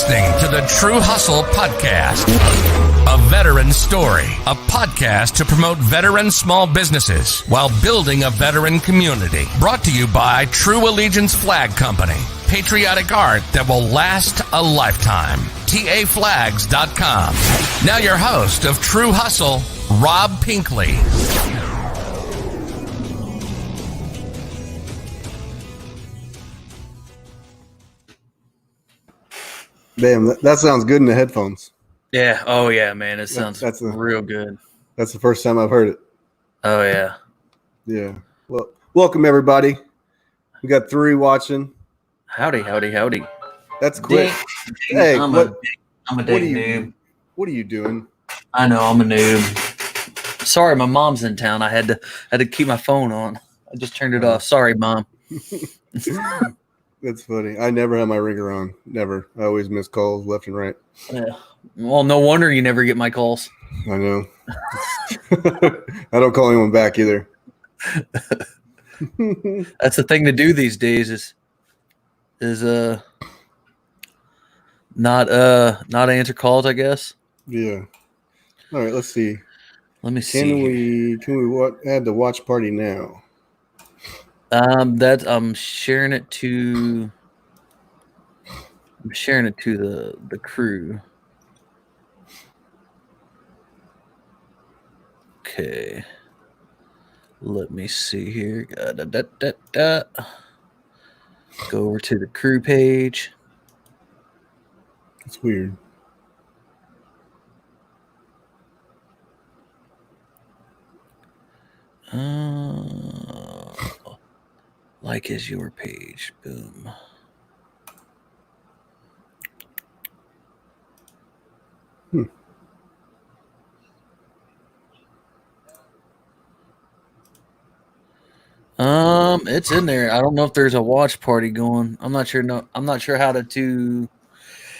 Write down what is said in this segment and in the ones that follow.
listening to the True Hustle Podcast, a veteran story, a podcast to promote veteran small businesses while building a veteran community. Brought to you by True Allegiance Flag Company, patriotic art that will last a lifetime. TAFlags.com. Now your host of True Hustle, Rob Pinkley. Damn, that sounds good in the headphones. Yeah. Oh, yeah, man. It sounds real good. That's the first time I've heard it. Oh, yeah. Yeah. Well, welcome, everybody. We got 3 watching. Howdy. That's quick. Hey, I'm a big noob. What are you doing? I know, I'm a noob. Sorry, my mom's in town. I had to keep my phone on. I just turned it off. Sorry, Mom. That's funny. I never have my ringer on. Never. I always miss calls left and right. Yeah. Well, no wonder you never get my calls. I know. I don't call anyone back either. That's the thing to do these days is not answer calls, I guess. Yeah. All right, let's see. Let me see. Can we add the watch party now? I'm sharing it to the crew. Okay. Let me see here. Go over to the crew page. It's weird. Like is your page. Boom. It's in there. I don't know if there's a watch party going. I'm not sure. No, I'm not sure how to do.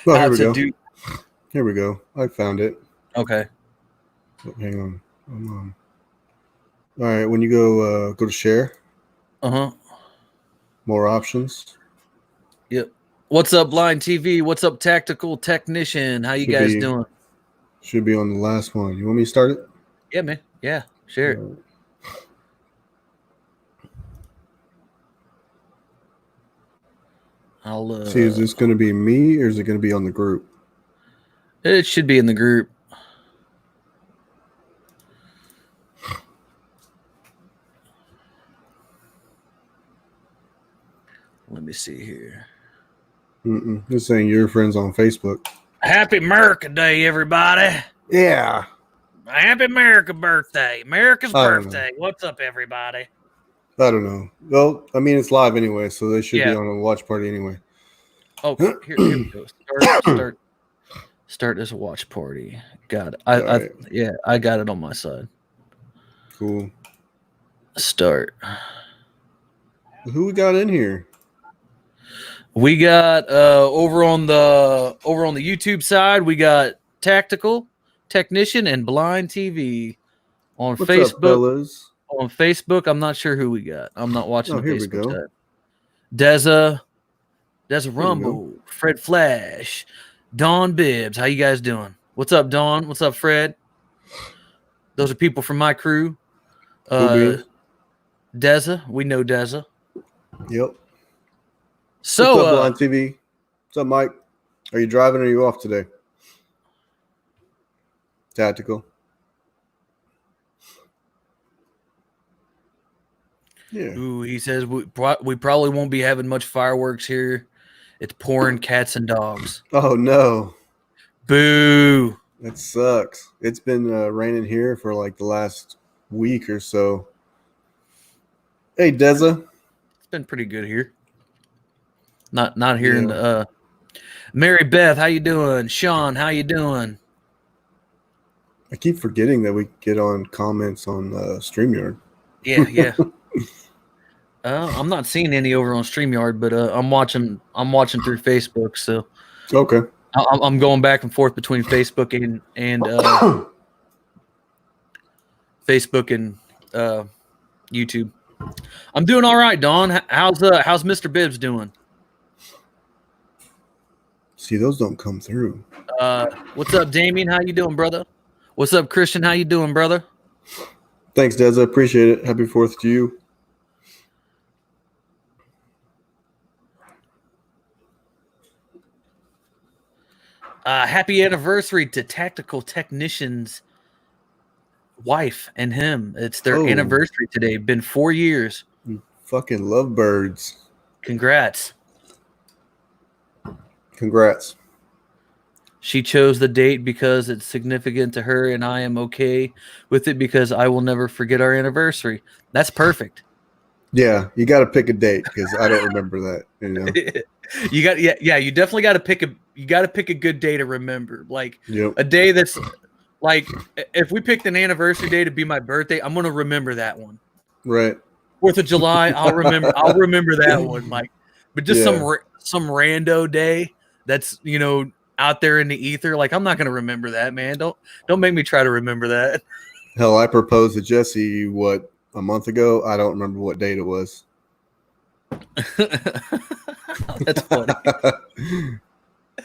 Well, how here we to go. do. Here we go. I found it. Okay. Oh, hang on. All right. When you go to share. More options. Yep. What's up, Blind TV? What's up, Tactical Technician? How you guys doing? Should be on the last one. You want me to start it? Yeah, man. Yeah, share it. I'll see. Is this going to be me or is it going to be on the group? It should be in the group. Let me see here. Just saying your friends on Facebook. Happy America Day, everybody. Yeah. Happy America birthday. America's birthday. What's up, everybody? I don't know. Well, I mean, it's live anyway, so they should be on a watch party anyway. Oh, here we go. Start as a watch party. Got it. I got it on my side. Cool. Start. Who we got in here? We got over on the YouTube side, we got Tactical Technician and Blind TV. On What's Facebook, up, fellas? On Facebook, I'm not sure who we got. I'm not watching the here Facebook we go. side. Deza Rumble, Fred Flash, Dawn Bibbs. How you guys doing? What's up, Dawn? What's up, Fred? Those are people from my crew. Deza, we know Deza. Yep. So, what's up, Blind TV? What's up, Mike? Are you driving or are you off today? Tactical. Yeah. Ooh, he says we probably won't be having much fireworks here. It's pouring cats and dogs. Oh, no. Boo. That sucks. It's been raining here for like the last week or so. Hey, Deza. It's been pretty good here. Not here in the Mary Beth, how you doing? Sean, how you doing? I keep forgetting that we get on comments on StreamYard. Yeah. I'm not seeing any over on StreamYard, but I'm watching through Facebook. So okay, I'm going back and forth between Facebook and Facebook and YouTube. I'm doing all right, Dawn. How's Mr. Bibbs doing? See, those don't come through. What's up, Damien? How you doing, brother? What's up, Christian? How you doing, brother? Thanks, Des. I appreciate it. Happy 4th to you. Happy anniversary to Tactical Technician's wife and him. It's their anniversary today. Been 4 years. You fucking lovebirds. Congrats. Congrats. She chose the date because it's significant to her, and I am okay with it because I will never forget our anniversary. That's perfect. Yeah, you got to pick a date because I don't remember that. You know, you got you definitely got to pick a good day to remember. Like Yep. a day that's like if we picked an anniversary day to be my birthday, I'm gonna remember that one. Right. 4th of July, I'll remember that one, Mike. But just some rando day that's out there in the ether, like I'm not gonna remember that, man. Don't make me try to remember that. Hell, I proposed to Jesse a month ago. I don't remember what date it was. That's funny.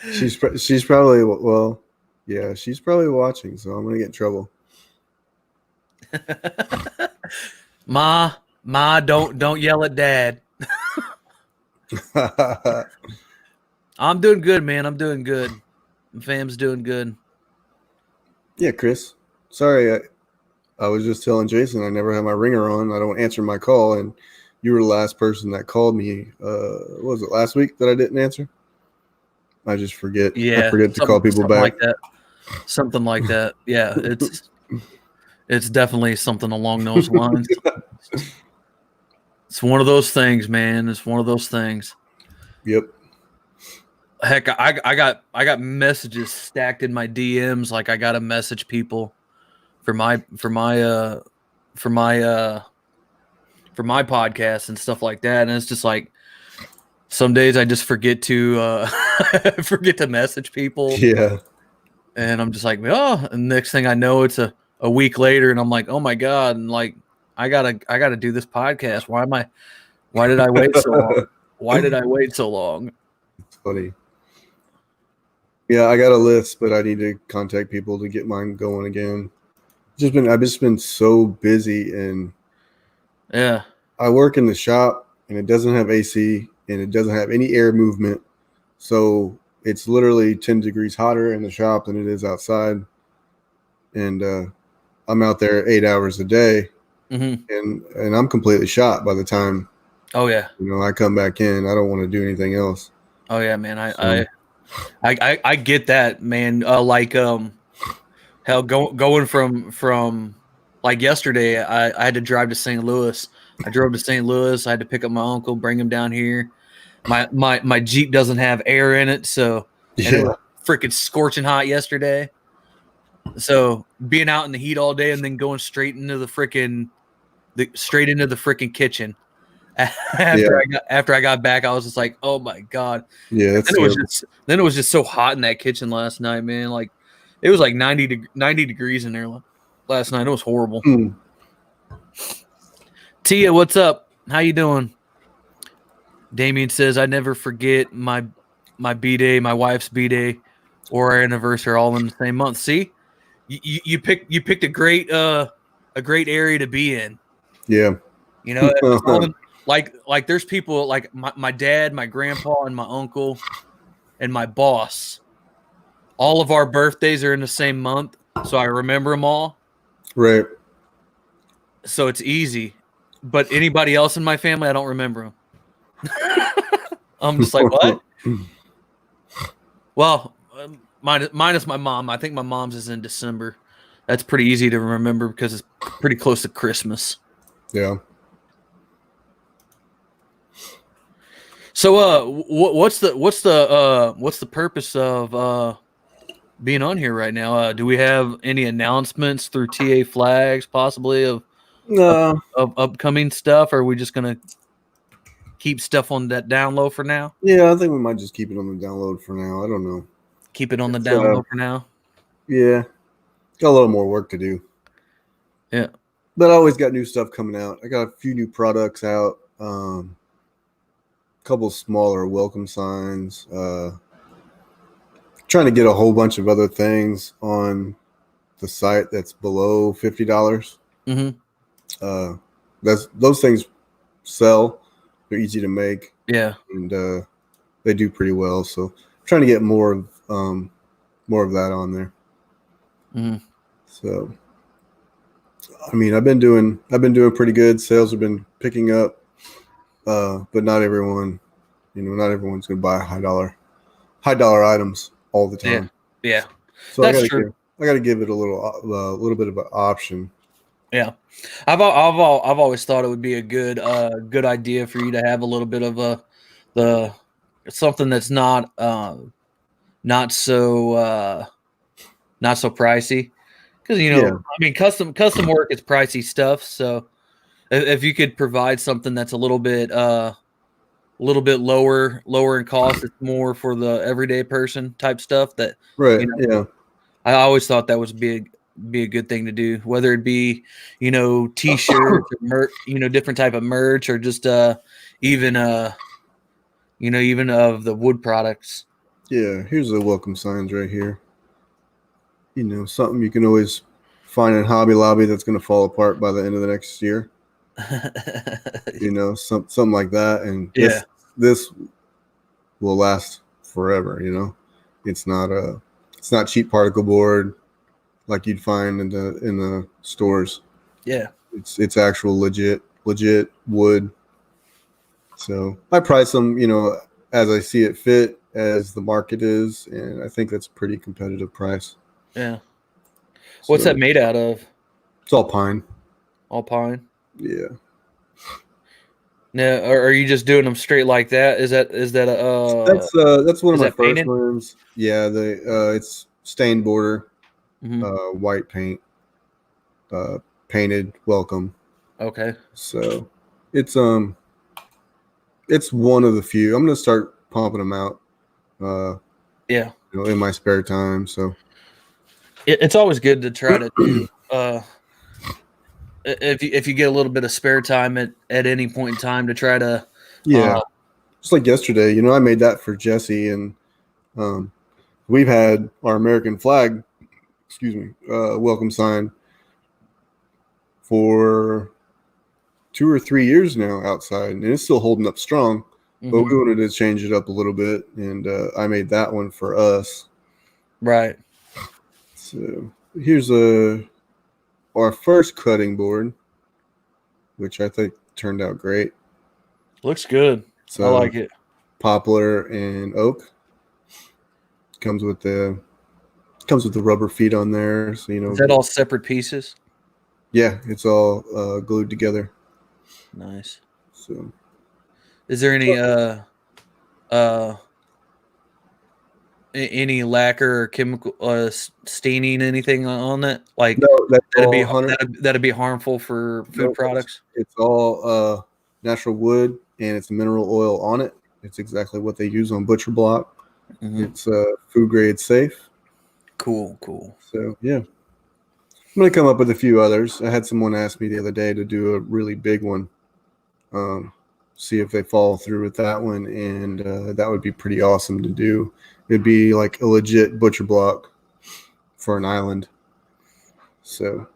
She's probably she's probably watching, so I'm gonna get in trouble. Ma, don't yell at Dad. I'm doing good, man. I'm doing good. The fam's doing good. Yeah, Chris. Sorry, I was just telling Jaysin I never had my ringer on. I don't answer my call, and you were the last person that called me. What was it, last week that I didn't answer? I just forget. Yeah, I forget to call people back. Like that. Something like that. Yeah, it's definitely something along those lines. It's one of those things, man. It's one of those things. Yep. Heck, I got messages stacked in my DMs. Like I gotta message people for my podcast and stuff like that. And it's just like some days I just forget to message people. Yeah. And I'm just like, oh, and next thing I know, it's a week later, and I'm like, oh my God, and like I gotta do this podcast. Why did I wait so long? Why did I wait so long? It's funny. Yeah, I got a list, but I need to contact people to get mine going again. I've just been so busy, and yeah, I work in the shop, and it doesn't have AC, and it doesn't have any air movement, so it's literally 10 degrees hotter in the shop than it is outside, and I'm out there 8 hours a day, and I'm completely shot by the time. Oh yeah, I come back in. I don't want to do anything else. Oh yeah, man. I get that, man. Hell, going from like yesterday, I had to drive to St. Louis. I drove to St. Louis. I had to pick up my uncle, bring him down here. My Jeep doesn't have air in it, so and it was freaking scorching hot yesterday. So being out in the heat all day and then going straight into the freaking kitchen. After I got back, I was just like, oh my God. Yeah, that's then it was just so hot in that kitchen last night, man. Like it was like 90 degrees in there last night. It was horrible. Tia, what's up? How you doing? Damien says, I never forget my B-day, my wife's B-day, or our anniversary all in the same month. See? You picked a great area to be in. Yeah. Like there's people like my dad, my grandpa, and my uncle, and my boss. All of our birthdays are in the same month, so I remember them all. Right. So it's easy. But anybody else in my family, I don't remember them. I'm just like, what? Well, minus my mom. I think my mom's is in December. That's pretty easy to remember because it's pretty close to Christmas. Yeah. So, what's the purpose of being on here right now? Do we have any announcements through TAFlags, possibly of upcoming stuff? Or are we just gonna keep stuff on that down low for now? Yeah, I think we might just keep it on the download for now. I don't know. Keep it on the down low for now. Yeah, got a little more work to do. Yeah, but I always got new stuff coming out. I got a few new products out. Couple smaller welcome signs. trying to get a whole bunch of other things on the site that's below $50. Those things sell. They're easy to make. Yeah. And they do pretty well. So I'm trying to get more of that on there. So I mean, I've been doing pretty good. Sales have been picking up, but not everyone's going to buy high dollar items all the time. Yeah. So That's true. I got to give it a little bit of an option. Yeah, I've always thought it would be a good idea for you to have a little bit of something that's not so pricey, because I mean custom work is pricey stuff. So if you could provide something that's a little bit lower in cost, it's more for the everyday person type stuff. That right, I always thought that would be a good thing to do, whether it be t-shirts or different type of merch, or just even of the wood products. Yeah, here's the welcome signs right here. Something you can always find in Hobby Lobby that's going to fall apart by the end of the next year. Something like that, and this will last forever. It's not cheap particle board like you'd find in the stores. Yeah, it's actual legit wood. So I price them, as I see it fit, as the market is, and I think that's a pretty competitive price. Yeah. What's that made out of? It's all pine. All pine. Yeah. Now, are you just doing them straight like that? Is that that's one of my first painted ones. Yeah, it's stained border, white paint, painted welcome. Okay. So it's one of the few. I'm gonna start pumping them out. In my spare time. So it's always good to try to do. If you get a little bit of spare time at any point in time to try to just like yesterday, I made that for Jesse, and we've had our American flag welcome sign for 2 or 3 years now outside, and it's still holding up strong, but we wanted to change it up a little bit, and I made that one for us. Right. So here's our first cutting board, which I think turned out great. Looks good. I like it. Poplar and oak. Comes with the rubber feet on there. So is that all separate pieces? Yeah, it's all glued together. Nice. So is there any lacquer or chemical staining anything on that? Like no, that'd be harmful for food products. It's all natural wood, and it's mineral oil on it. It's exactly what they use on Butcher Block. It's food grade safe. Cool. So yeah, I'm gonna come up with a few others. I had someone ask me the other day to do a really big one. See if they follow through with that one, and that would be pretty awesome to do. It'd be like a legit Butcher Block for an island. So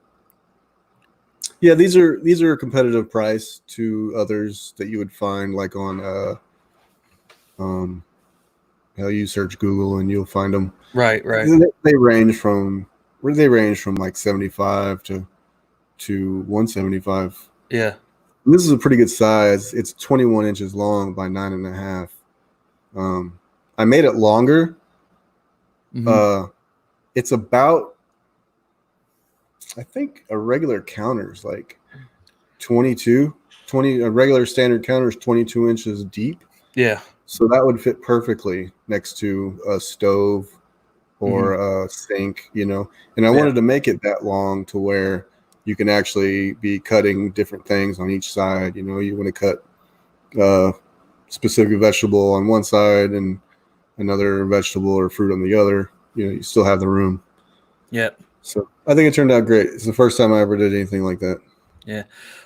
yeah, these are a competitive price to others that you would find like on you search Google and you'll find them. Right. They range from like 75 to 175. Yeah. And this is a pretty good size. It's 21 inches long by 9.5. I made it longer. It's about, I think a regular counter is like 20, a regular standard counter is 22 inches deep. Yeah. So that would fit perfectly next to a stove or a sink, and I wanted to make it that long to where you can actually be cutting different things on each side. You want to cut specific vegetable on one side and another vegetable or fruit on the other. You still have the room. Yeah. So I think it turned out great. It's the first time I ever did anything like that. Yeah.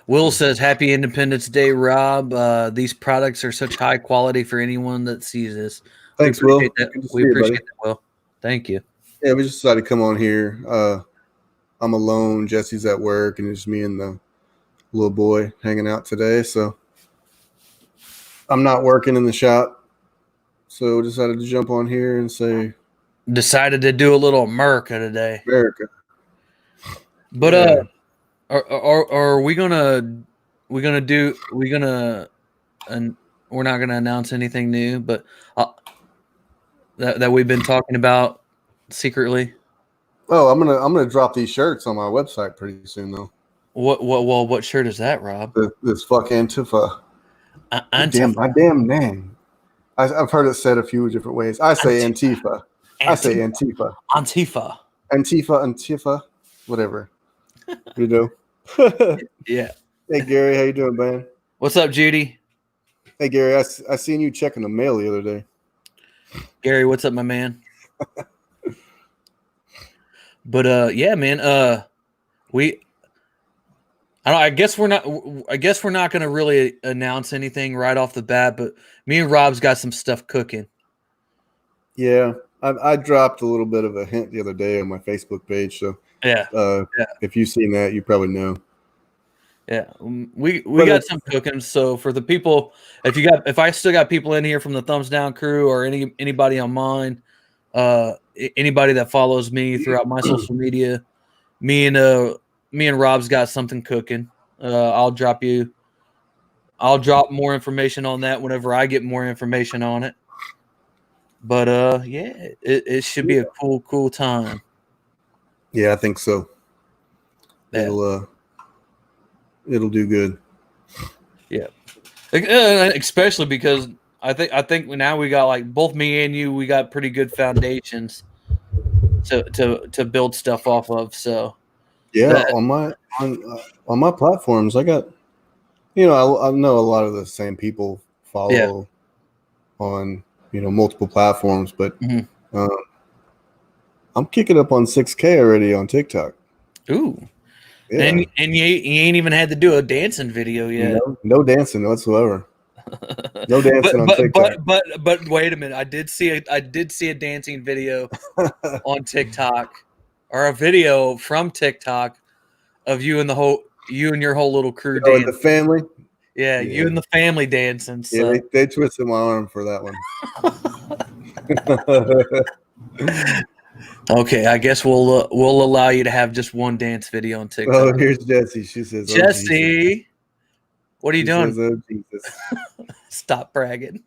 Will says, "Happy Independence Day, Rob. These products are such high quality for anyone that sees this." Thanks, Will. We appreciate that, Will. Thank you. Yeah, we just decided to come on here. I'm alone. Jesse's at work, and it's me and the little boy hanging out today. So I'm not working in the shop. So decided to jump on here and say Decided to do a little America today. America. But Yeah. are we gonna and we're not gonna announce anything new, but that we've been talking about secretly. Oh, I'm gonna drop these shirts on my website pretty soon though. What shirt is that, Rob? This fuck Antifa. Antifa. My damn name. I've heard it said a few different ways. I say Antifa. I say Antifa. Antifa. Antifa. Whatever. You know. Yeah. Hey Gary, how you doing, man? What's up, Judy? Hey Gary, I seen you checking the mail the other day. Gary, what's up, my man? But yeah, man. I guess we're not going to really announce anything right off the bat. But me and Rob's got some stuff cooking. Yeah, I dropped a little bit of a hint the other day on my Facebook page. So yeah. If you've seen that, you probably know. Yeah, we got some cooking. So for the people, if I still got people in here from the Thumbs Down crew or anybody on mine, anybody that follows me throughout my social media, me and Rob's got something cooking. I'll drop more information on that whenever I get more information on it. But yeah, it should be a cool time. Yeah, I think so. Yeah. It'll do good. Yeah, especially because I think now we got, like, both me and you, we got pretty good foundations to build stuff off of. So yeah, on my platforms, I got, I know a lot of the same people follow on multiple platforms, but I'm kicking up on 6K already on TikTok. Ooh. Yeah. And you ain't even had to do a dancing video yet. No dancing whatsoever. No dancing on TikTok. But wait a minute, I did see a dancing video on TikTok, or a video from TikTok of you and your whole little crew dancing. The family. Yeah, you and the family dancing. So. Yeah, they twisted my arm for that one. Okay, I guess we'll allow you to have just one dance video on TikTok. Oh, here's Jessie. She says, Jesse, what are you doing? Says, oh, Jesus. Stop bragging.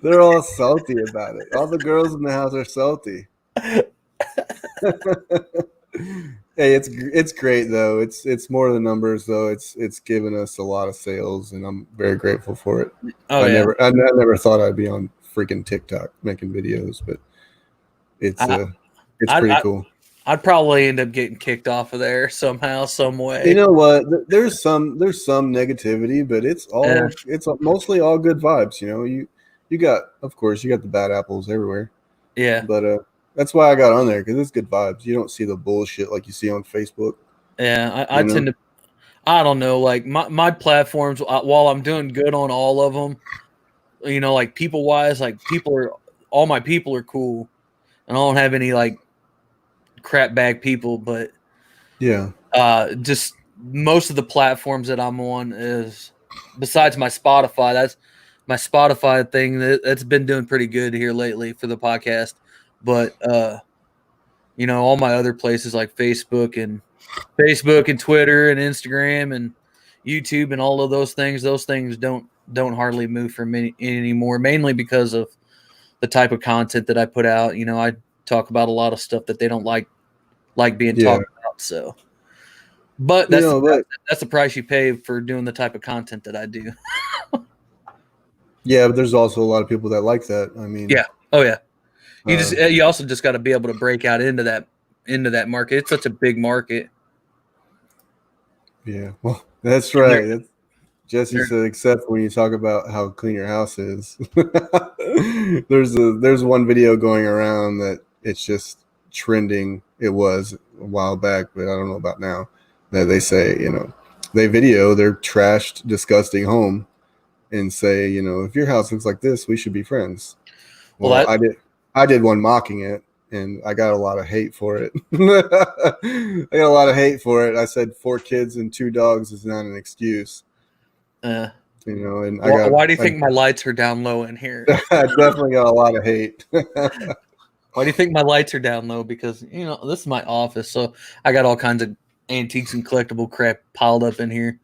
They're all salty about it. All the girls in the house are salty. Hey, it's great though. It's more than numbers though. It's given us a lot of sales, and I'm very grateful for it. I never thought I'd be on freaking TikTok making videos, but it's pretty cool. I'd probably end up getting kicked off of there somehow, some way. You know what? There's some negativity, but it's mostly all good vibes. You got the bad apples everywhere. Yeah, but that's why I got on there, because it's good vibes. You don't see the bullshit like you see on Facebook. Yeah, I tend to. I don't know, like my platforms. While I'm doing good on all of them, like people wise, like all my people are cool, and I don't have any like crap bag people, but yeah, just most of the platforms that I'm on is, besides my Spotify, that's my Spotify thing that's been doing pretty good here lately for the podcast. But all my other places like Facebook and Twitter and Instagram and YouTube and all of those things don't hardly move for me anymore, mainly because of the type of content that I put out. I talk about a lot of stuff that they don't like being talked about. So, but that's the price you pay for doing the type of content that I do. Yeah, but there's also a lot of people that like that. I mean, yeah, oh yeah. You also just got to be able to break out into that market. It's such a big market. Yeah, well, that's right. Jesse said, except when you talk about how clean your house is. There's one video going around that it's just trending. It was a while back, but I don't know about now. That they say, they video their trashed, disgusting home and say, if your house looks like this, we should be friends. Well, I did one mocking it, and I got a lot of hate for it. I got a lot of hate for it. I said 4 kids and 2 dogs is not an excuse. You know, and why do you think my lights are down low in here? I definitely got a lot of hate. Why do you think my lights are down low? Because, this is my office, so I got all kinds of antiques and collectible crap piled up in here.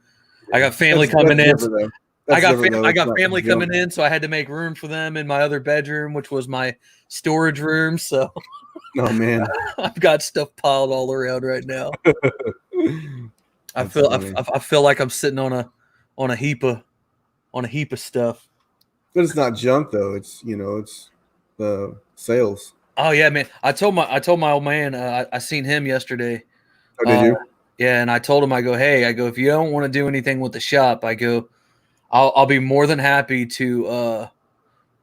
I got family coming in. I got family coming in, so I had to make room for them in my other bedroom, which was my storage room. So, oh man, I've got stuff piled all around right now. I feel like I'm sitting on a heap of stuff. But it's not junk though. It's it's sales. Oh yeah, man. I told my old man. I seen him yesterday. Oh, did you? Yeah, and I told him, I go, if you don't want to do anything with the shop, I go, I'll be more than happy to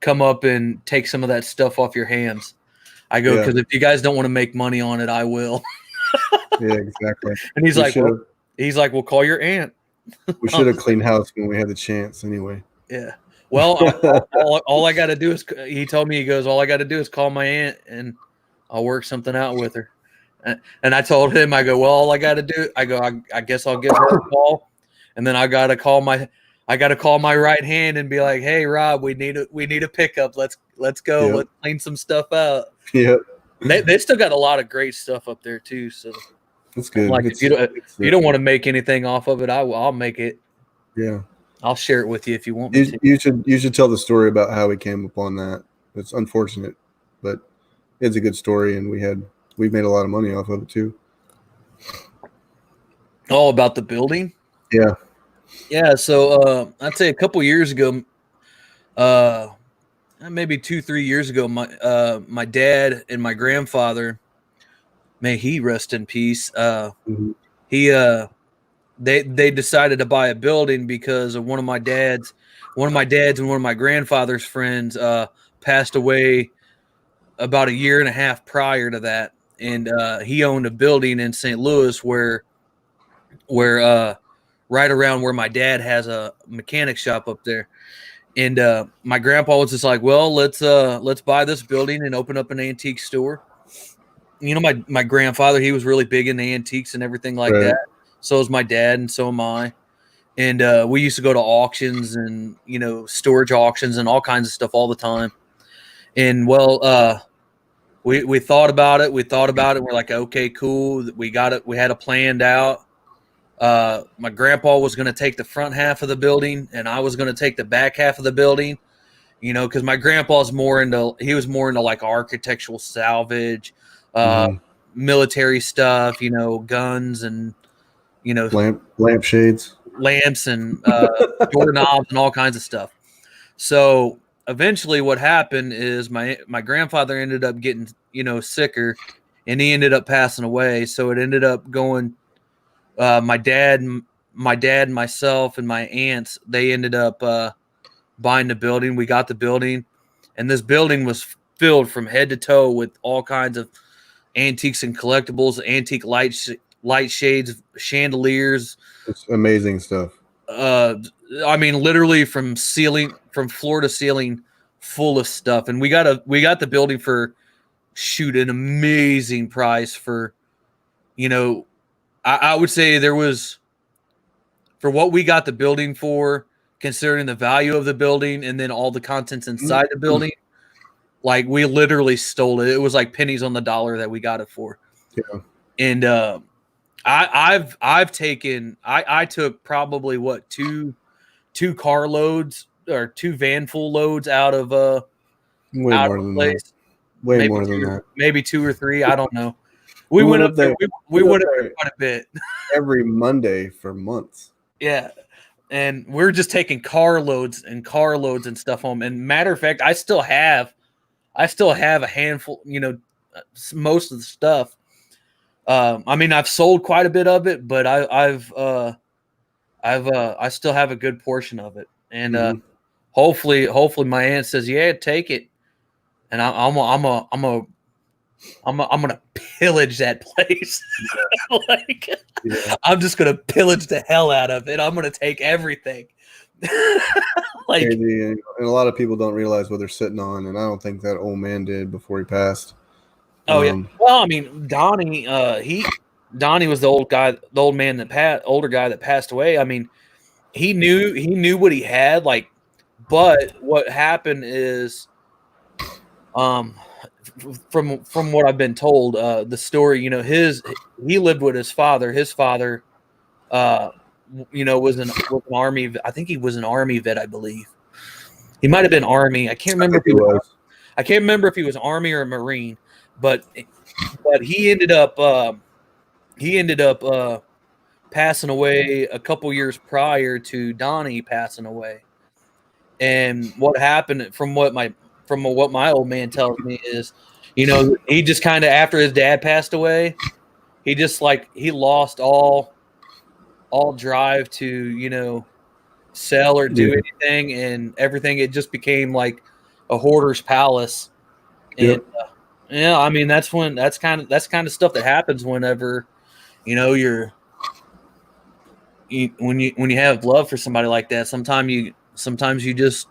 come up and take some of that stuff off your hands. I go, because if you guys don't want to make money on it, I will. Yeah, exactly. And he's like, well, call your aunt. We should have cleaned house when we had the chance anyway. Yeah. Well, all I got to do is, he told me, he goes, all I got to do is call my aunt and I'll work something out with her. And I told him, I go, well, all I got to do, I go, I guess I'll give her a call. And then I got to call my right hand and be like, hey, Rob, we need a pickup. Let's go. Yep. Let's clean some stuff out. Yeah. They still got a lot of great stuff up there too. So that's good. Like if you don't want to make anything off of it, I'll make it. Yeah. I'll share it with you if you want me to. You should tell the story about how we came upon that. It's unfortunate, but it's a good story, and we've made a lot of money off of it too. Oh, about the building? Yeah. Yeah. So I'd say a couple years ago, maybe 2-3 years ago, my dad and my grandfather, may he rest in peace. They decided to buy a building because of one of my dad's and one of my grandfather's friends passed away about 1.5 years prior to that, and he owned a building in St. Louis where right around where my dad has a mechanic shop up there. And my grandpa was just like, well, let's buy this building and open up an antique store. My grandfather, he was really big into antiques and everything like that. So is my dad, and so am I. And we used to go to auctions and, storage auctions and all kinds of stuff all the time. And we thought about it. We're like, okay, cool. We got it. We had it planned out. My grandpa was going to take the front half of the building, and I was going to take the back half of the building, because my grandpa's more into like architectural salvage, military stuff, guns and, lampshades, lamps and doorknobs and all kinds of stuff. So eventually what happened is my grandfather ended up getting, sicker, and he ended up passing away. So it ended up going, my dad, myself, and my aunts, they ended up buying the building. We got the building, and this building was filled from head to toe with all kinds of antiques and collectibles, antique light shades, chandeliers. It's amazing stuff. I mean, literally from floor to ceiling, full of stuff. And we got the building for an amazing price for, I would say there was, for what we got the building for, considering the value of the building and then all the contents inside the building, like we literally stole it. It was like pennies on the dollar that we got it for. Yeah. And I took probably two car loads or 2 van full loads out of more than that. Way more than that. Maybe 2 or 3. I don't know. We went up there. We went up there quite a bit. Every Monday for months. Yeah. And we're just taking car loads and stuff home. And matter of fact, I still have a handful, most of the stuff. I mean, I've sold quite a bit of it, but I still have a good portion of it. And hopefully my aunt says, yeah, take it. And I'm gonna pillage that place. I'm just gonna pillage the hell out of it. I'm gonna take everything Like, crazy, and a lot of people don't realize what they're sitting on, and I don't think that old man did before he passed. oh yeah. Well, I mean, Donnie was the old guy, the old man older guy that passed away. I mean, he knew what he had, like, but what happened is, from what I've been told, the story, he lived with his father. His father, was an army. I think he was an army vet. I believe he might have been army. I can't remember. I can't remember if he was army or a marine, but he ended up passing away a couple years prior to Donnie passing away. And what happened, from what my old man tells me, is, he just kind of, after his dad passed away, he just, like, he lost all drive to sell or do anything, and everything. It just became like a hoarder's palace. And yeah, I mean, that's kind of stuff that happens whenever when you have love for somebody like that. Sometimes you just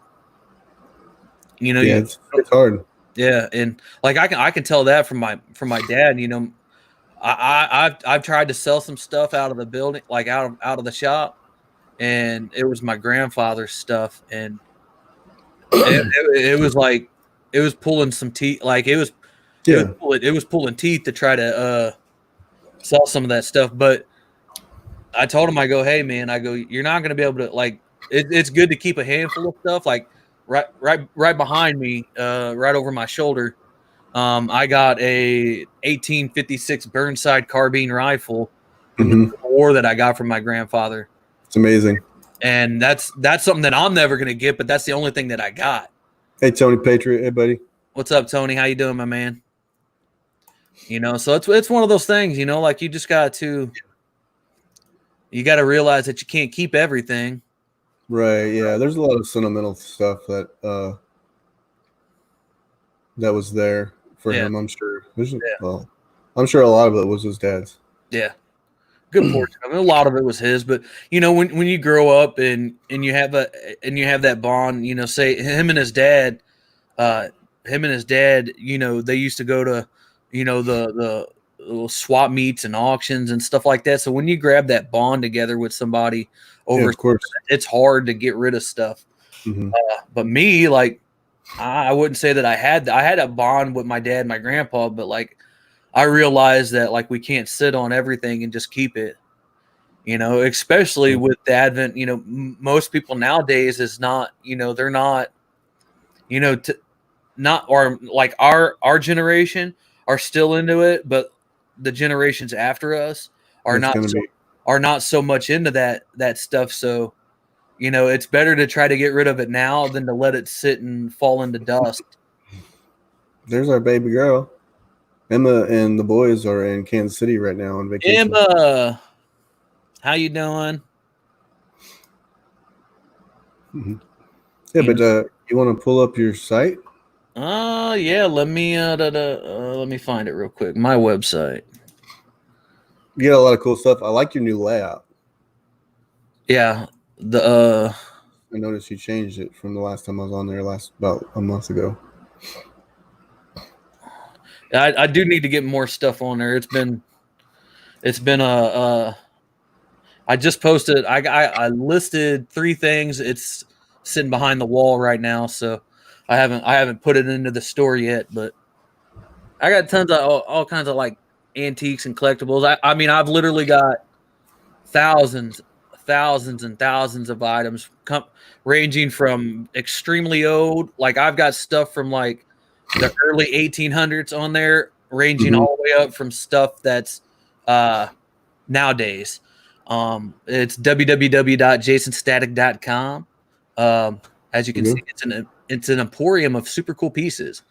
it's hard. Yeah, and like I can tell that from my dad. I've tried to sell some stuff out of the building, like out of the shop, and it was my grandfather's stuff, and it was like, it was pulling some teeth, like it was pulling teeth to try to sell some of that stuff. But I told him, I go, hey man, I go, you're not going to be able to, like, it's good to keep a handful of stuff, like right behind me, right over my shoulder. I got a 1856 Burnside carbine rifle from the war that I got from my grandfather. It's amazing. And that's something that I'm never going to get, but that's the only thing that I got. Hey, Tony Patriot. Hey, buddy. What's up, Tony? How you doing, my man? So it's one of those things, like, you just got to realize that you can't keep everything. Right. Yeah. There's a lot of sentimental stuff that was there for him. I'm sure. Well, I'm sure a lot of it was his dad's. Yeah. Good portion. I mean, a lot of it was his, but when you grow up and you have that bond, say him and his dad, they used to go to, the little swap meets and auctions and stuff like that. So when you grab that bond together with somebody over, of course, it's hard to get rid of stuff. But me, like, I wouldn't say that I had a bond with my dad and my grandpa, but, like, I realized that, like, we can't sit on everything and just keep it, especially with the advent, most people nowadays is not, they're not, or like our generation are still into it, but the generations after us are not so much into that stuff. So, it's better to try to get rid of it now than to let it sit and fall into dust. There's our baby girl. Emma and the boys are in Kansas City right now on vacation. Emma, how you doing? Yeah, but you want to pull up your site? Yeah. Let me find it real quick. My website. You got a lot of cool stuff. I like your new layout. Yeah. I noticed you changed it from the last time I was on there about a month ago. I do need to get more stuff on there. It's been I just posted. I listed 3 things. It's sitting behind the wall right now, so I haven't put it into the store yet. But I got tons of all kinds of, like, antiques and collectibles. I mean, I've literally got thousands and thousands of items, ranging from extremely old. Like, I've got stuff from, like, the early 1800s on there, ranging all the way up from stuff that's nowadays. It's www.jaysonstatic.com. As you can see, it's an emporium of super cool pieces.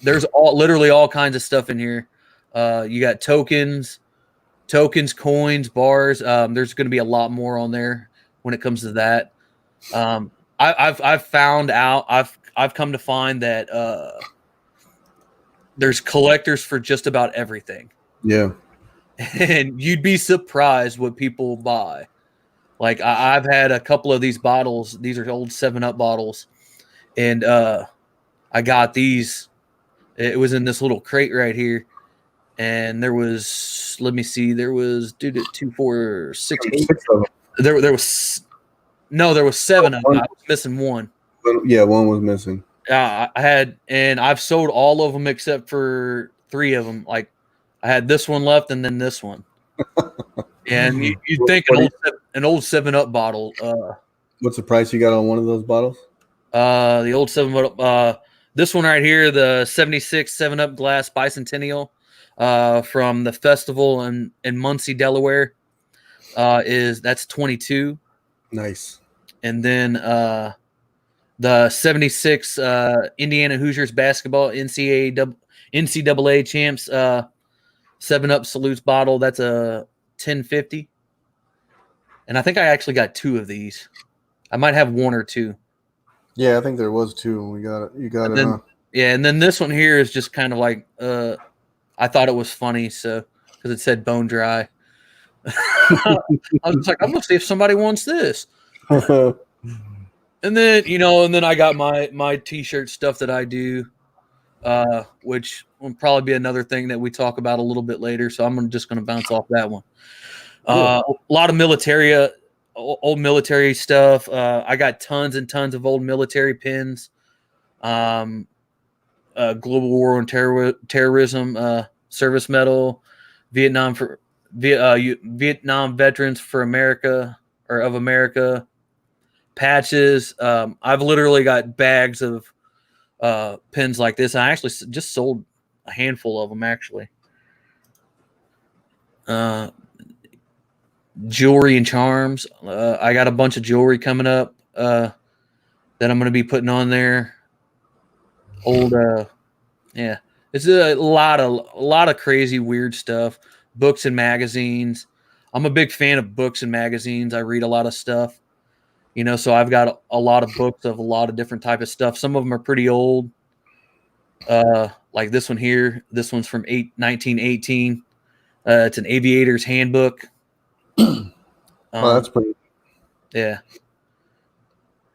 There's literally all kinds of stuff in here. You got tokens, coins, bars. There's going to be a lot more on there when it comes to that. I've found out. I've come to find that there's collectors for just about everything. Yeah. And you'd be surprised what people buy. Like I've had a couple of these bottles. These are old 7-Up bottles, and I got these. It was in this little crate right here, and there was. Let me see. There was 2, 4, 6, 8. Six of There was 7 of them. I was missing one. them. Yeah, one was missing. I had, and I've sold all of them except for 3 of them. Like I had this one left, and then this one. And you'd think an old 7-Up bottle. What's the price you got on one of those bottles? The old 7-Up. This one right here, the 76 7-Up glass bicentennial, from the festival in Muncie, Delaware, that's 22. Nice. And then the 76 Indiana Hoosiers basketball NCAA champs 7-Up salutes bottle. That's a 1050. And I think I actually got 2 of these. I might have 1 or 2. Yeah, I think there was 2 when we got it. You got And it, then, huh? yeah, and then this one here is just kind of like I thought it was funny, so because it said bone dry. I was just like, I'm gonna see if somebody wants this. And then, and then I got my t-shirt stuff that I do, which will probably be another thing that we talk about a little bit later. So I'm just going to bounce off that one. A lot of old military stuff. I got tons and tons of old military pins. Global War on Terrorism, service medal, Vietnam Veterans for America or of America. Patches. I've literally got bags of pins like this. I actually just sold a handful of them, actually. Jewelry and charms. I got a bunch of jewelry coming up that I'm going to be putting on there. Yeah, it's a lot of crazy, weird stuff. Books and magazines. I'm a big fan of books and magazines. I read a lot of stuff. So I've got a lot of books of a lot of different type of stuff. Some of them are pretty old. Like this one here. This one's from 1918. It's an aviator's handbook. That's pretty. Yeah.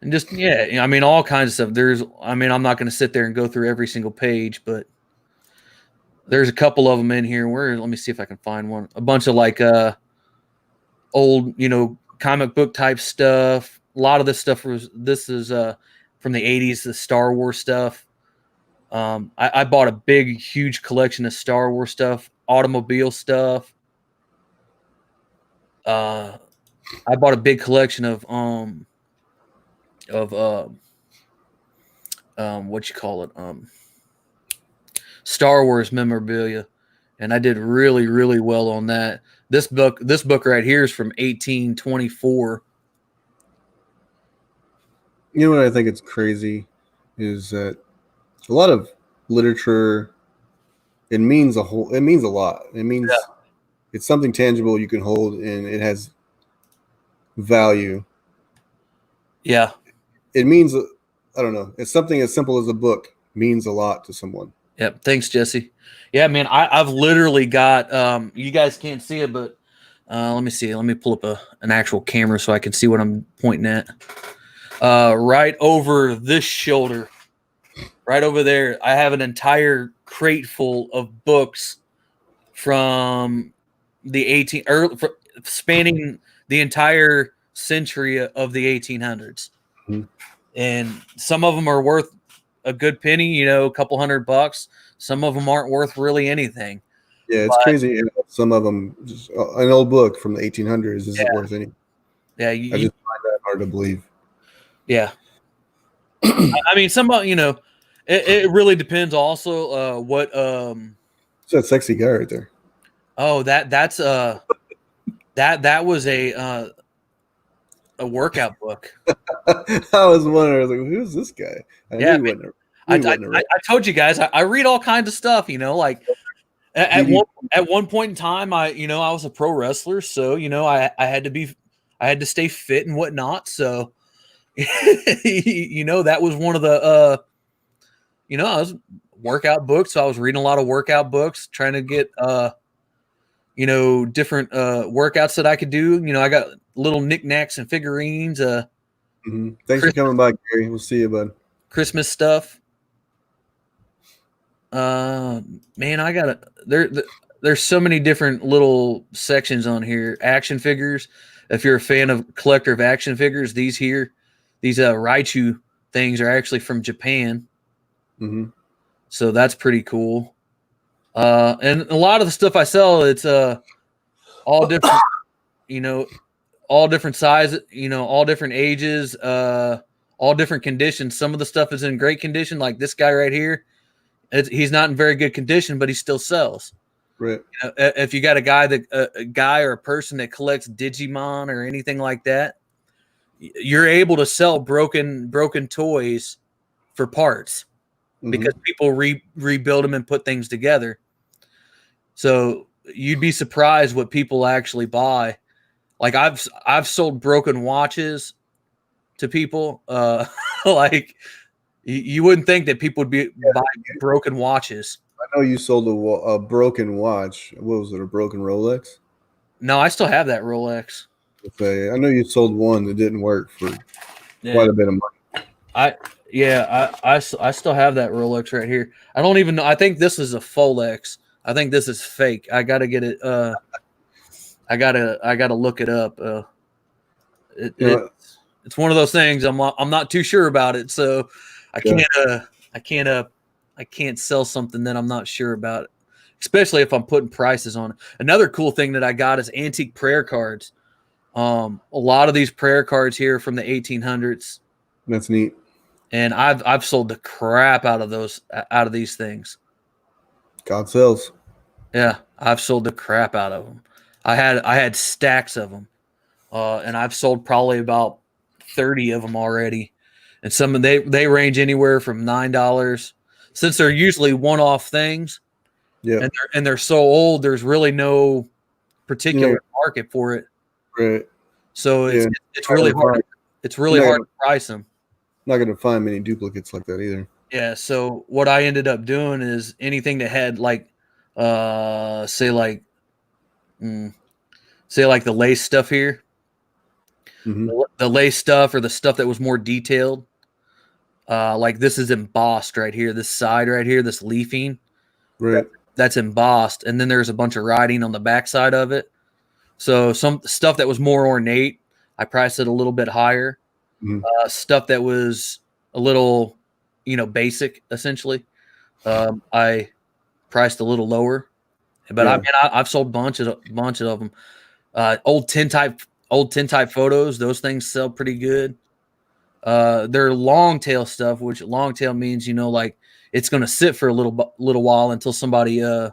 And just, yeah, I mean, all kinds of stuff. I'm not going to sit there and go through every single page, but there's a couple of them in here. Let me see if I can find one. A bunch of like old, comic book type stuff. A lot of this stuff is from the 80s, the Star Wars stuff. I bought a big, huge collection of Star Wars stuff, automobile stuff. I bought a big collection of what you call it, Star Wars memorabilia, and I did really, really well on that. This book right here is from 1824. You know what I think it's crazy is that a lot of literature, it means a lot. It means it's something tangible you can hold and it has value. Yeah. It means, I don't know, it's something as simple as a book means a lot to someone. Yep. Thanks, Jesse. Yeah, man, I've literally got, you guys can't see it, but let me see. Let me pull up an actual camera so I can see what I'm pointing at. Right over this shoulder, right over there, I have an entire crate full of books from the spanning the entire century of the 1800s. Mm-hmm. And some of them are worth a good penny, a couple $100. Some of them aren't worth really anything. Yeah, it's crazy. Some of them, just, an old book from the 1800s isn't worth anything. Yeah, I just find that hard to believe. Yeah. I mean, it really depends also what It's that sexy guy right there. Oh, that's that was a workout book. I was wondering, I was like, who's this guy? I told you guys I read all kinds of stuff, like at one point in time I was a pro wrestler, so I had to stay fit and whatnot, so that was one of the I was workout books, so I was reading a lot of workout books, trying to get different workouts that I could do. I got little knickknacks and figurines. Thanks for coming by, Gary. We'll see you, bud. Christmas stuff. Man, I gotta there's so many different little sections on here. Action figures. If you're a fan of collector of action figures, these Raichu things are actually from Japan. So that's pretty cool. And a lot of the stuff I sell, it's all different, all different sizes, all different ages, all different conditions. Some of the stuff is in great condition, like this guy right here. He's not in very good condition, but he still sells. Right. If you got a guy or a person that collects Digimon or anything like that, you're able to sell broken toys for parts because people rebuild them and put things together. So you'd be surprised what people actually buy. Like I've sold broken watches to people. Like you wouldn't think that people would be buying broken watches. I know you sold a broken watch. What was it? A broken Rolex? No, I still have that Rolex. Okay. I know you sold one that didn't work for quite a bit of money. I still have that Rolex right here. I don't even know. I think this is a Folex. I think this is fake. I gotta get it. I gotta look it up. It's one of those things. I'm not too sure about it, so I can't sell something that I'm not sure about, especially if I'm putting prices on it. Another cool thing that I got is antique prayer cards. A lot of these prayer cards here from the 1800s. That's neat. And I've sold the crap out of these things. God sells. Yeah, I've sold the crap out of them. I had stacks of them, and I've sold probably about 30 of them already. And some of they range anywhere from $9, since they're usually one-off things. Yeah, and they're so old. There's really no particular market for it. Right. So it's really hard. It's really hard to price them. Not going to find many duplicates like that either. Yeah. So what I ended up doing is anything that had like, say like the lace stuff here, the lace stuff or the stuff that was more detailed. Like this is embossed right here. This side right here, this leafing, right? That's embossed, and then there's a bunch of writing on the back side of it. So some stuff that was more ornate, I priced it a little bit higher. Stuff that was a little, basic, essentially, I priced a little lower. But I mean, I've sold bunches of them. Old tintype photos; those things sell pretty good. They're long tail stuff, which long tail means like it's going to sit for a little while until somebody I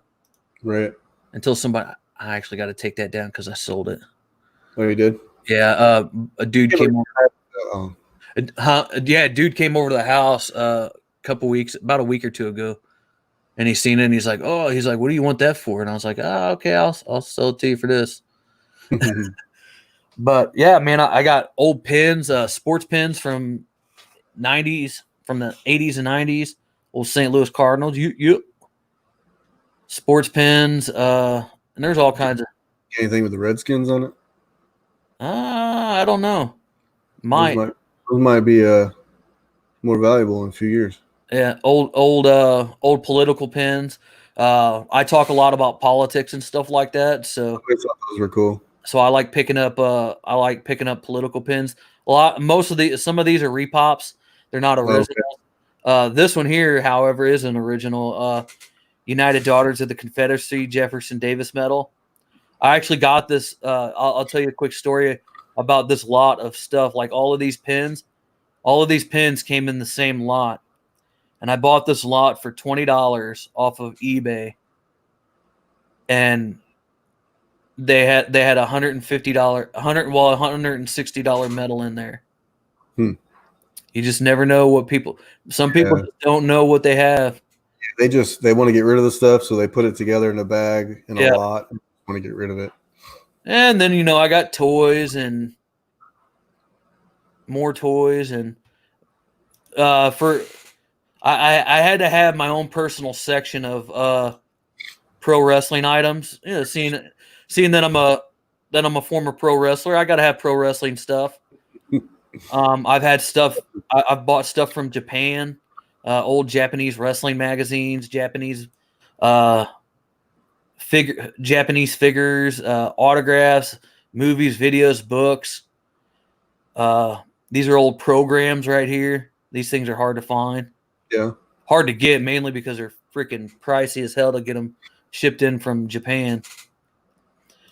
actually got to take that down because I sold it. Oh, you did? Yeah. A dude came over. A dude came over to the house about a week or two ago, and he's seen it and he's like, what do you want that for? And I was like, okay, I'll sell it to you for this. But yeah, man, I got old pins, sports pins from the 80s and 90s, old St. Louis Cardinals. You sports pins, and there's all kinds of anything with the Redskins on it. I don't know. Those might be more valuable in a few years. Yeah, old political pins. I talk a lot about politics and stuff like that, so I thought those were cool. So I like picking up political pins. Some of these are repops. They're not original. Okay. This one here, however, is an original. United Daughters of the Confederacy Jefferson Davis Medal. I actually got this. I'll tell you a quick story about this lot of stuff. Like all of these pins came in the same lot, and I bought this lot for $20 off of eBay, and they had $160 metal in there. You just never know what some people just don't know what they have. They want to get rid of the stuff, so they put it together in a bag in a lot and want to get rid of it. And then I got toys and more toys, and I had to have my own personal section of pro wrestling items. Seeing that I'm that I'm a former pro wrestler. I got to have pro wrestling stuff. I've had stuff. I've bought stuff from Japan, old Japanese wrestling magazines, Japanese Japanese figures, autographs, movies, videos, books. These are old programs right here. These things are hard to find. Yeah. Hard to get, mainly because they're freaking pricey as hell to get them shipped in from Japan.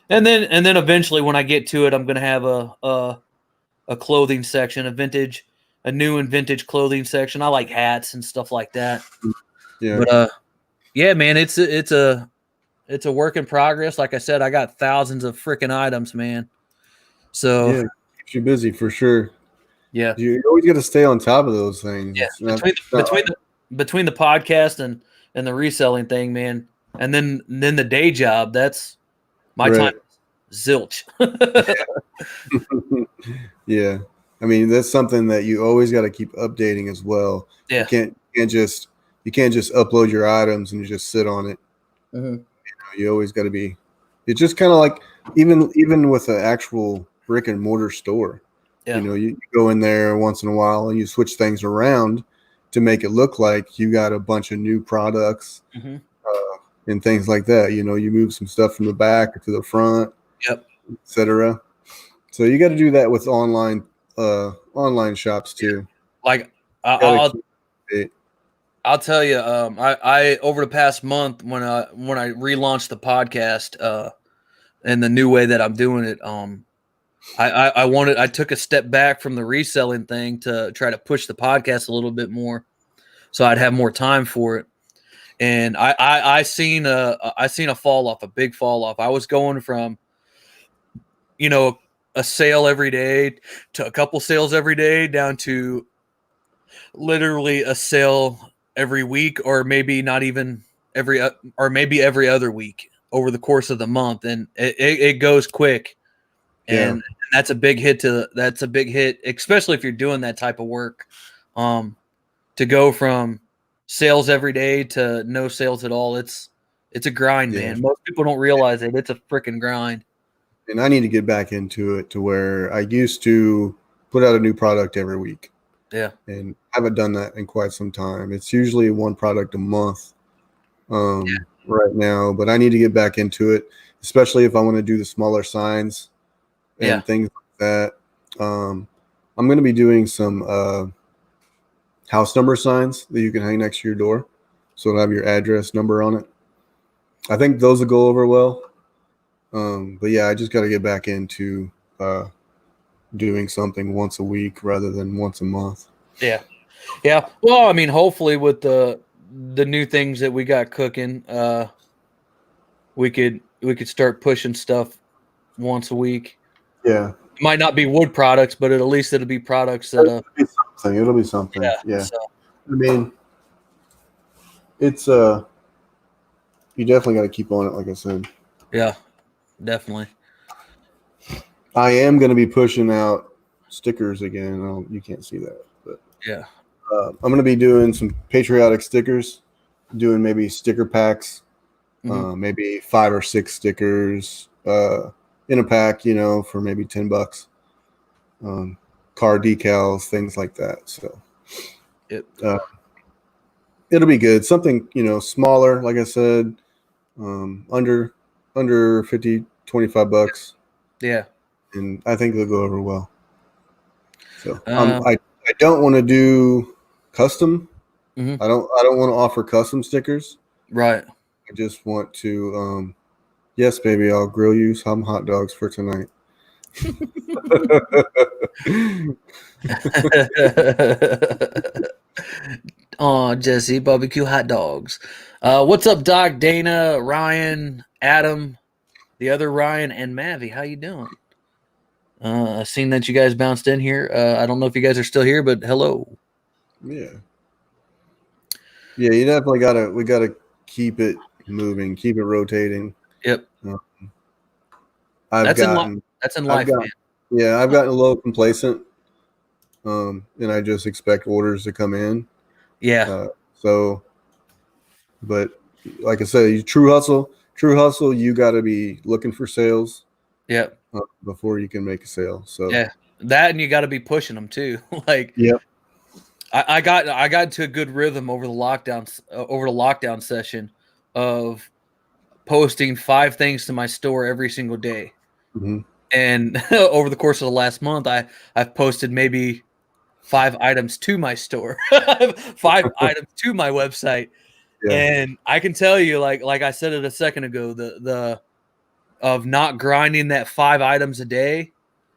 And then eventually, when I get to it, I'm gonna have a clothing section, a new and vintage clothing section. I like hats and stuff like that. Yeah. But yeah, man, it's a work in progress. Like I said, I got thousands of freaking items, man. So yeah, keeps you busy for sure. yeah, You always got to stay on top of those things. yeah. Between the podcast and the reselling thing, man, and then the day job, that's my time. Zilch. Yeah. I mean, that's something that you always got to keep updating as well. Yeah. You can't just upload your items and just sit on it. Mm-hmm. You always got to be. It's just kind of like even with an actual brick and mortar store. Yeah. You go in there once in a while and you switch things around to make it look like you got a bunch of new products and things like that. You move some stuff from the back to the front, etc. So you got to do that with online shops too. Like I'll tell you, I over the past month when I relaunched the podcast and the new way that I'm doing it, I took a step back from the reselling thing to try to push the podcast a little bit more, so I'd have more time for it. And I seen a fall off, a big fall off. I was going from, a sale every day to a couple sales every day down to literally a sale every week, or maybe not even every other week over the course of the month. And it goes quick. And that's a big hit especially if you're doing that type of work. To go from sales every day to no sales at all, it's a grind, man. Most people don't realize it. It's a freaking grind. And I need to get back into it to where I used to put out a new product every week. Yeah. And I haven't done that in quite some time. It's usually one product a month right now, but I need to get back into it, especially if I want to do the smaller signs and things like that. I'm going to be doing some house number signs that you can hang next to your door, so it'll have your address number on it. I think those will go over well. But yeah, I just got to get back into doing something once a week rather than once a month. Yeah. Well, I mean, hopefully with the new things that we got cooking, we could start pushing stuff once a week. Yeah. It might not be wood products, but at least it'll be products that it'll be something. Yeah. So. I mean, it's you definitely got to keep on it, like I said. Yeah, definitely. I am going to be pushing out stickers again. You can't see that, but yeah, I'm going to be doing some patriotic stickers, doing maybe sticker packs, maybe 5 or 6 stickers in a pack, for maybe $10. Car decals, things like that. So it'll be good. Something, smaller, like I said, under 50, $25. Yeah. And I think they'll go over well. So I don't want to do custom. I don't want to offer custom stickers. Right. I just want to yes, baby, I'll grill you some hot dogs for tonight. Oh, Jesse, barbecue hot dogs. What's up, Doc, Dana, Ryan, Adam, the other Ryan, and Mavi? How you doing? I've seen that you guys bounced in here. I don't know if you guys are still here, but hello. Yeah, you definitely we gotta keep it moving, keep it rotating. Yep. That's in life, man. Yeah, I've gotten a little complacent, and I just expect orders to come in. Yeah. But like I said, true hustle, you got to be looking for sales. Yep. before you can make a sale. So Yeah, that, and you got to be pushing them too. Like, yeah, I got into a good rhythm over the lockdown session of posting 5 things to my store every single day. hmm And over the course of the last month, I've posted maybe 5 items to my store, 5 items to my website. yeah, And I can tell you, like I said it a second ago, the of not grinding that 5 items a day.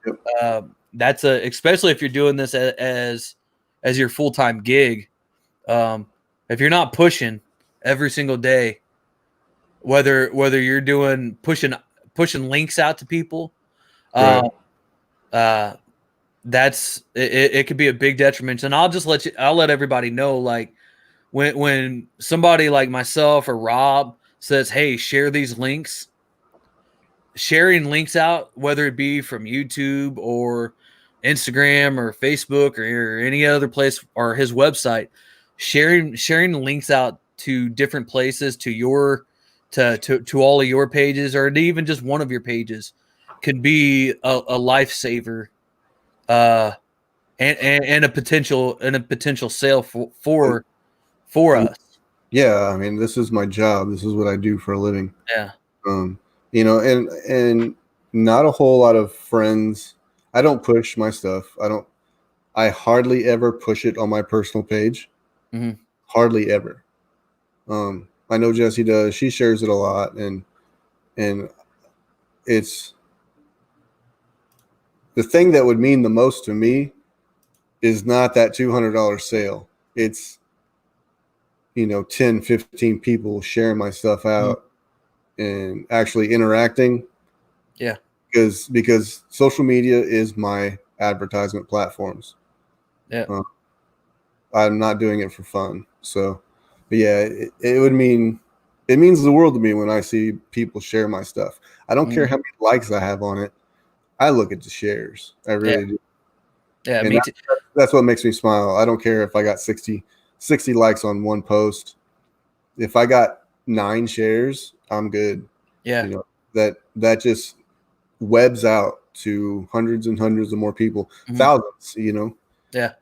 yep, That's especially if you're doing this as your full-time gig. If you're not pushing every single day, whether you're doing pushing links out to people, uh, right, uh, that's it could be a big detriment. And I'll let everybody know, like, when somebody like myself or Rob says, hey, share these links, sharing links out, whether it be from YouTube or Instagram or Facebook or any other place or his website, sharing links out to different places, to all of your pages, or even just one of your pages, could be a lifesaver, uh, and a potential sale for and us. yeah. I mean, this is my job. This is what I do for a living. Yeah. Um, and not a whole lot of friends. I don't push my stuff. I hardly ever push it on my personal page. Mhm. Hardly ever. I know Jessie does. She shares it a lot, and it's the thing that would mean the most to me is not that $200 sale. It's 10, 15 people sharing my stuff Mhm. out and actually interacting. Yeah. Because social media is my advertisement platforms. Yeah. I'm not doing it for fun. So, but yeah, it means the world to me when I see people share my stuff. I don't care Mhm. how many likes I have on it. I look at the shares. I Yeah. really do. Yeah. And Me too. that's what makes me smile. I don't care if I got 60 likes on one post. If I got 9 shares, I'm good. Yeah. You know, that just webs out to hundreds and hundreds of more people, Mhm. thousands. Yeah.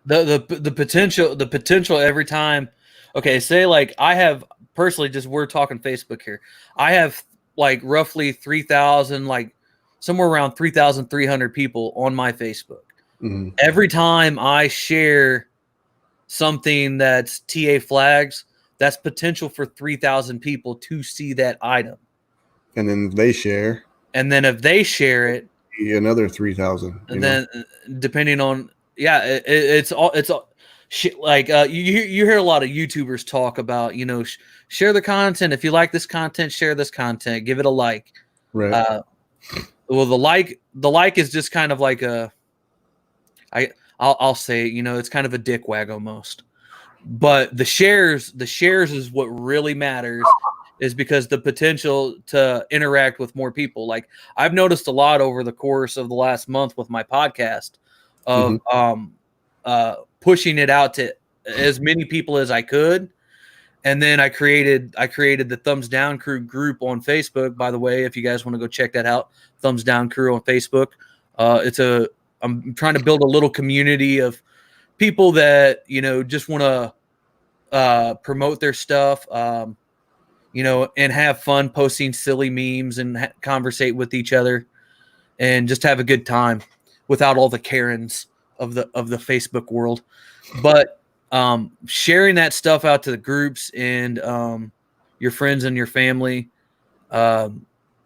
The potential every time. Okay, say like I have personally, just we're talking Facebook here. I have like roughly 3,000, like somewhere around 3,300 people on my Facebook. Mhm. Every time I share something that's TAFlags, that's potential for 3,000 people to see that item. And then they share And then if they share it, another 3,000. and then depending on, yeah, it's all like you hear a lot of YouTubers talk about, share the content. If you like this content, share this content, give it a like. Right. uh well, the like is just kind of like I'll say it, it's kind of a dick wag almost. But the shares is what really matters, is because the potential to interact with more people. Like, I've noticed a lot over the course of the last month with my podcast of Mhm. pushing it out to as many people as I could. And then I created the Thumbs Down Crew group on Facebook. By the way, if you guys want to go check that out, Thumbs Down Crew on Facebook. I'm trying to build a little community of people that just want to promote their stuff, and have fun posting silly memes and conversate with each other, and just have a good time without all the Karens of the Facebook world. But sharing that stuff out to the groups and your friends and your family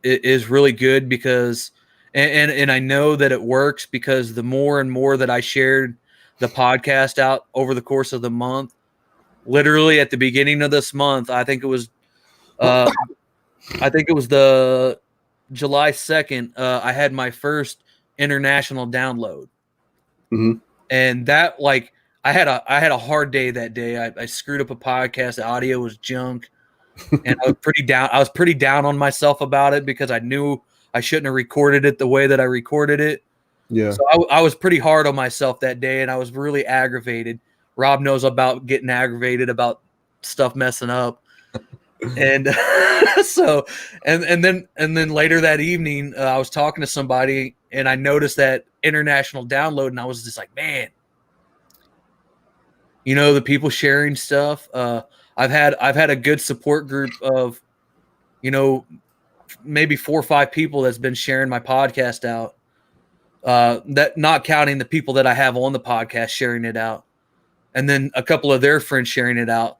is really good, because and I know that it works, because the more and more that I shared the podcast out over the course of the month, literally at the beginning of this month, uh, I think it was the July 2nd, I had my first international download. Mhm. And that, like, I had a hard day that day. I screwed up a podcast. The audio was junk, and I was pretty down on myself about it, because I knew I shouldn't have recorded it the way that I recorded it. Yeah. So I was pretty hard on myself that day, and I was really aggravated. Rob knows about getting aggravated about stuff messing up. And so, and then later that evening, I was talking to somebody, and I noticed that international download, and I was just like, man, the people sharing stuff. I've had a good support group of, maybe 4 or 5 people that's been sharing my podcast out. That not counting the people that I have on the podcast sharing it out, and then a couple of their friends sharing it out.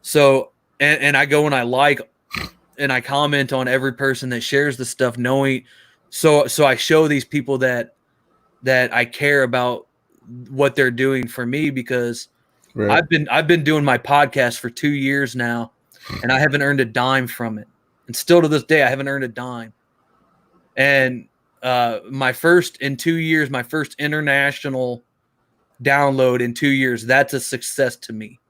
So, and I go and I comment on every person that shares the stuff, knowing, so I show these people that I care about what they're doing for me, because Right. I've been doing my podcast for 2 years now, and I haven't earned a dime from it. And still to this day, I haven't earned a dime. And my first international download in 2 years, that's a success to me.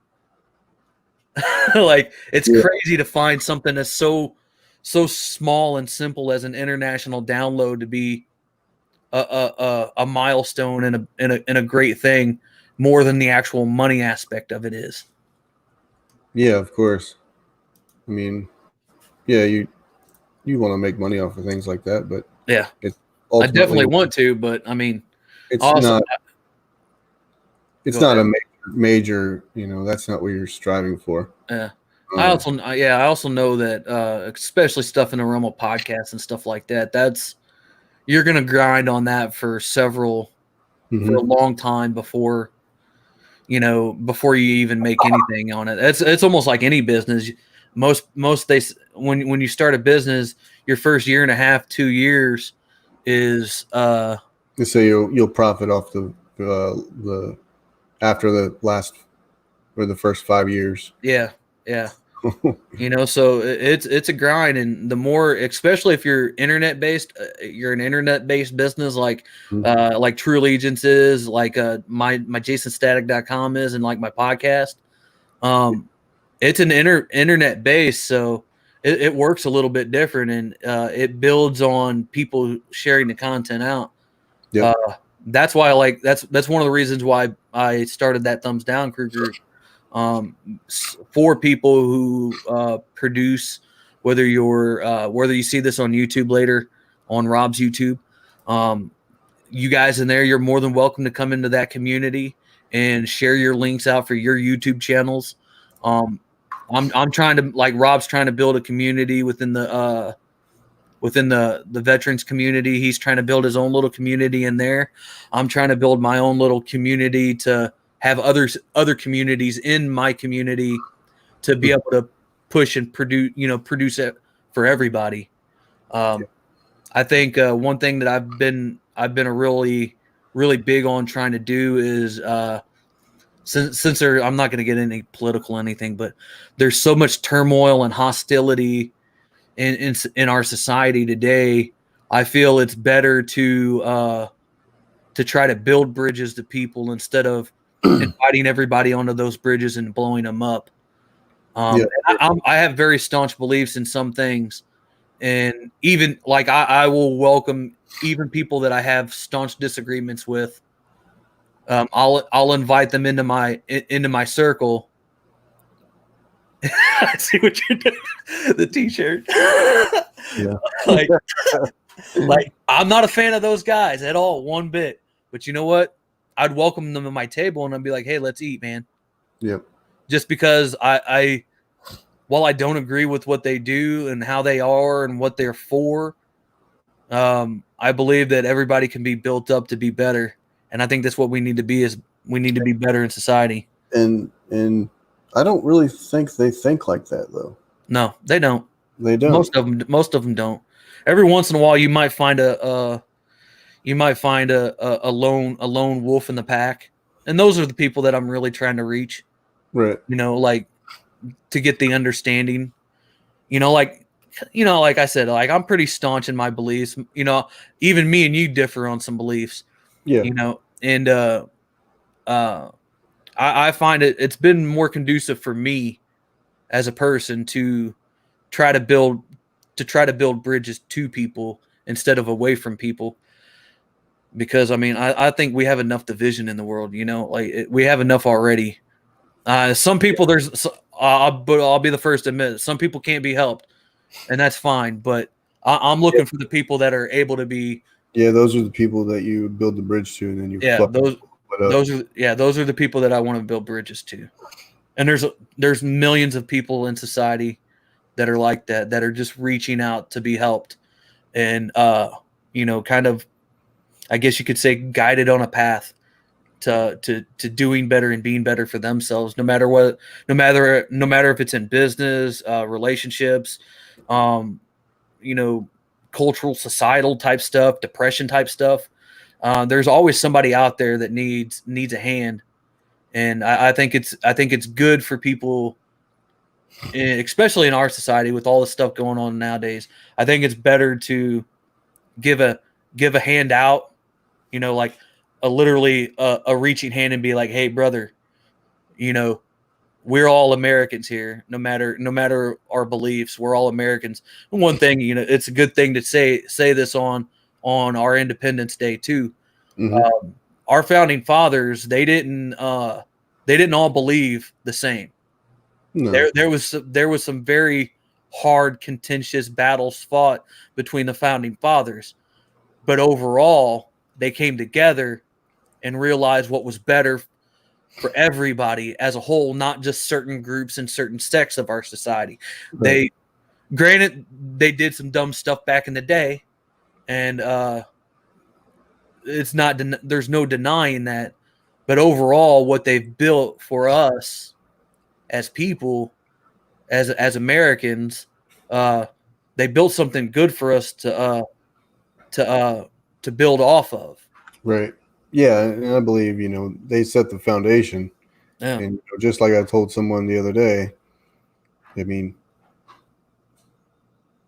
Like, it's crazy to find something that's so small and simple as an international download to be a milestone and a great thing, more than the actual money aspect of it is. Yeah, of course. I mean, yeah, you want to make money off of things like that, but Yeah, it's I definitely want to, but I mean, it's also, not a major, that's not what you're striving for. yeah. I also know that, especially stuff in the realm of podcasts and stuff like that, you're going to grind on that for for a long time before you even make anything on it. It's almost like any business. Most when you start a business, your first year and a half, 2 years is Let's say you'll profit off the after the last or the first 5 years. Yeah. So it's a grind, and the more, especially if you're internet based, you're an internet based business like True Allegiance is, like my JaysinStatic.com is, and like my podcast. It's an internet based, so it works a little bit different, and it builds on people sharing the content out. Yeah. That's why that's one of the reasons why I started that Thumbs Down Crew group. For people who produce, whether you see this on YouTube later, on Rob's YouTube, you guys in there, you're more than welcome to come into that community and share your links out for your YouTube channels. I'm trying to, like Rob's trying to build a community within the veterans community. He's trying to build his own little community in there. I'm trying to build my own little community to have other communities in my community to be able to push and produce it for everybody. I think one thing that I've been a really big on trying to do is since I'm not going to get any political anything, but there's so much turmoil and hostility in our society today. I feel it's better to try to build bridges to people instead of inviting everybody onto those bridges and blowing them up. I have very staunch beliefs in some things, and even like I will welcome even people that I have staunch disagreements with. I'll invite them into my circle. I see what you're doing. The T-shirt. Yeah. like I'm not a fan of those guys at all, one bit. But you know what? I'd welcome them to my table and I'd be like, "Hey, let's eat, man." Yep. Just because while I don't agree with what they do and how they are and what they're for, I believe that everybody can be built up to be better. And I think that's what we need to be, is we need to be better in society. And I don't really think they think like that, though. No, they don't. They don't. Most of them don't. Every once in a while, you might find a lone wolf in the pack, and those are the people that I'm really trying to reach. Right. Like to get the understanding. Like I said, like I'm pretty staunch in my beliefs. Even me and you differ on some beliefs. Yeah. And I find it's been more conducive for me as a person to try to build bridges to people instead of away from people. Because I think we have enough division in the world, we have enough already. Some people, there's I'll be the first to admit it. Some people can't be helped, and that's fine. But I'm looking for the people that are able to be. Yeah, those are the people that you build the bridge to, and then you Yeah, those are the people that I want to build bridges to. And there's millions of people in society that are like that are just reaching out to be helped, and kind of, I guess you could say, guided on a path to doing better and being better for themselves, no matter what, no matter if it's in business, relationships, um, cultural, societal type stuff, depression type stuff. There's always somebody out there that needs a hand, and I think it's good for people, especially in our society with all the stuff going on nowadays. I think it's better to give a hand out, like literally a reaching hand and be like, hey brother, we're all Americans here, no matter our beliefs, we're all Americans. And one thing, it's a good thing to say this on our Independence Day too. Mm-hmm. Our founding fathers, they didn't all believe the same. No. There was some very hard, contentious battles fought between the founding fathers, but overall they came together and realized what was better for everybody as a whole, not just certain groups and certain sects of our society. Right. Granted, they did some dumb stuff back in the day, and it's not there's no denying that. But overall, what they've built for us as people, as Americans, they built something good for us to build off of. Right. Yeah, and I believe they set the foundation, Yeah. and just like I told someone the other day, I mean,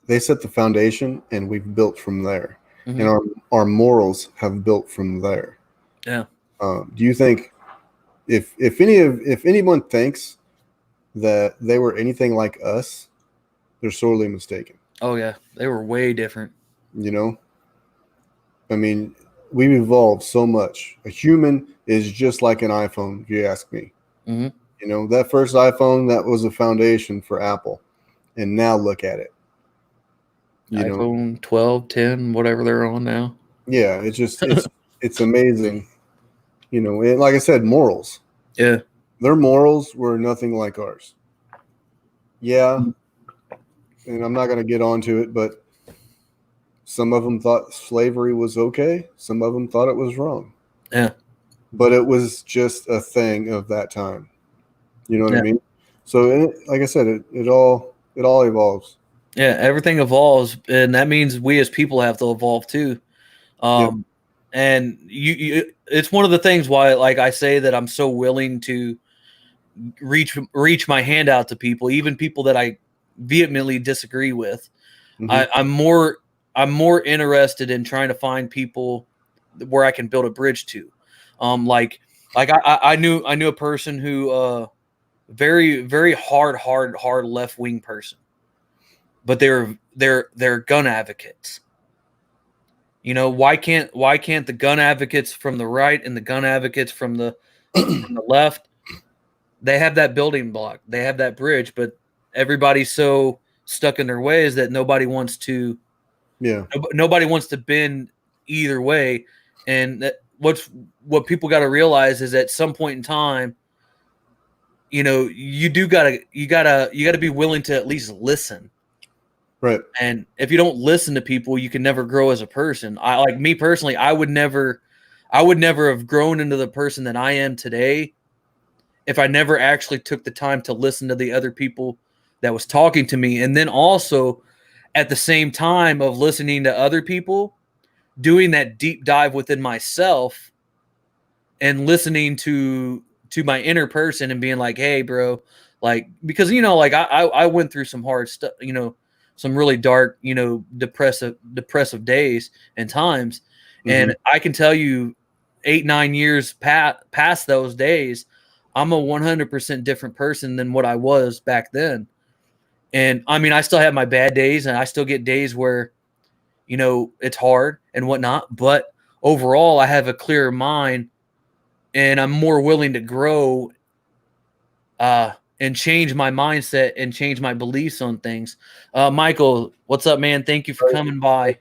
they set the foundation, and we've built from there, Mm-hmm. and our morals have built from there. Yeah. Do you think if anyone thinks that they were anything like us, they're sorely mistaken? Oh yeah, they were way different. I mean, we've evolved so much. A human is just like an iPhone, if you ask me. Mm-hmm. That first iPhone, that was a foundation for Apple. And now look at it. iPhone 12, 10, whatever they're on now. Yeah, it's amazing. And like I said, morals. Yeah. Their morals were nothing like ours. Yeah. And I'm not going to get onto it, but some of them thought slavery was okay. Some of them thought it was wrong. Yeah. But it was just a thing of that time. You know what I mean? So, like I said, it all evolves. Yeah, everything evolves, and that means we as people have to evolve too. And you it's one of the things why, like I say, that I'm so willing to reach my hand out to people, even people that I vehemently disagree with. Mm-hmm. I'm more interested in trying to find people where I can build a bridge to. Like I knew a person who very, very hard left wing person, but they're gun advocates. Why can't the gun advocates from the right and the gun advocates from the left, they have that building block, they have that bridge, but everybody's so stuck in their ways that nobody wants to bend either way. And what people got to realize is at some point in time, you gotta be willing to at least listen. Right. And if you don't listen to people, you can never grow as a person. Like me personally, I would never have grown into the person that I am today if I never actually took the time to listen to the other people that was talking to me. And then also at the same time of listening to other people, doing that deep dive within myself and listening to my inner person and being like, hey bro, like, because like I went through some hard stuff, some really dark, depressive days and times. Mm-hmm. And I can tell you 8-9 years past those days, I'm a 100% different person than what I was back then. And I mean, I still have my bad days and I still get days where, it's hard and whatnot, but overall I have a clearer mind and I'm more willing to grow change my mindset and change my beliefs on things. Michael, what's up, man? Thank you for coming by.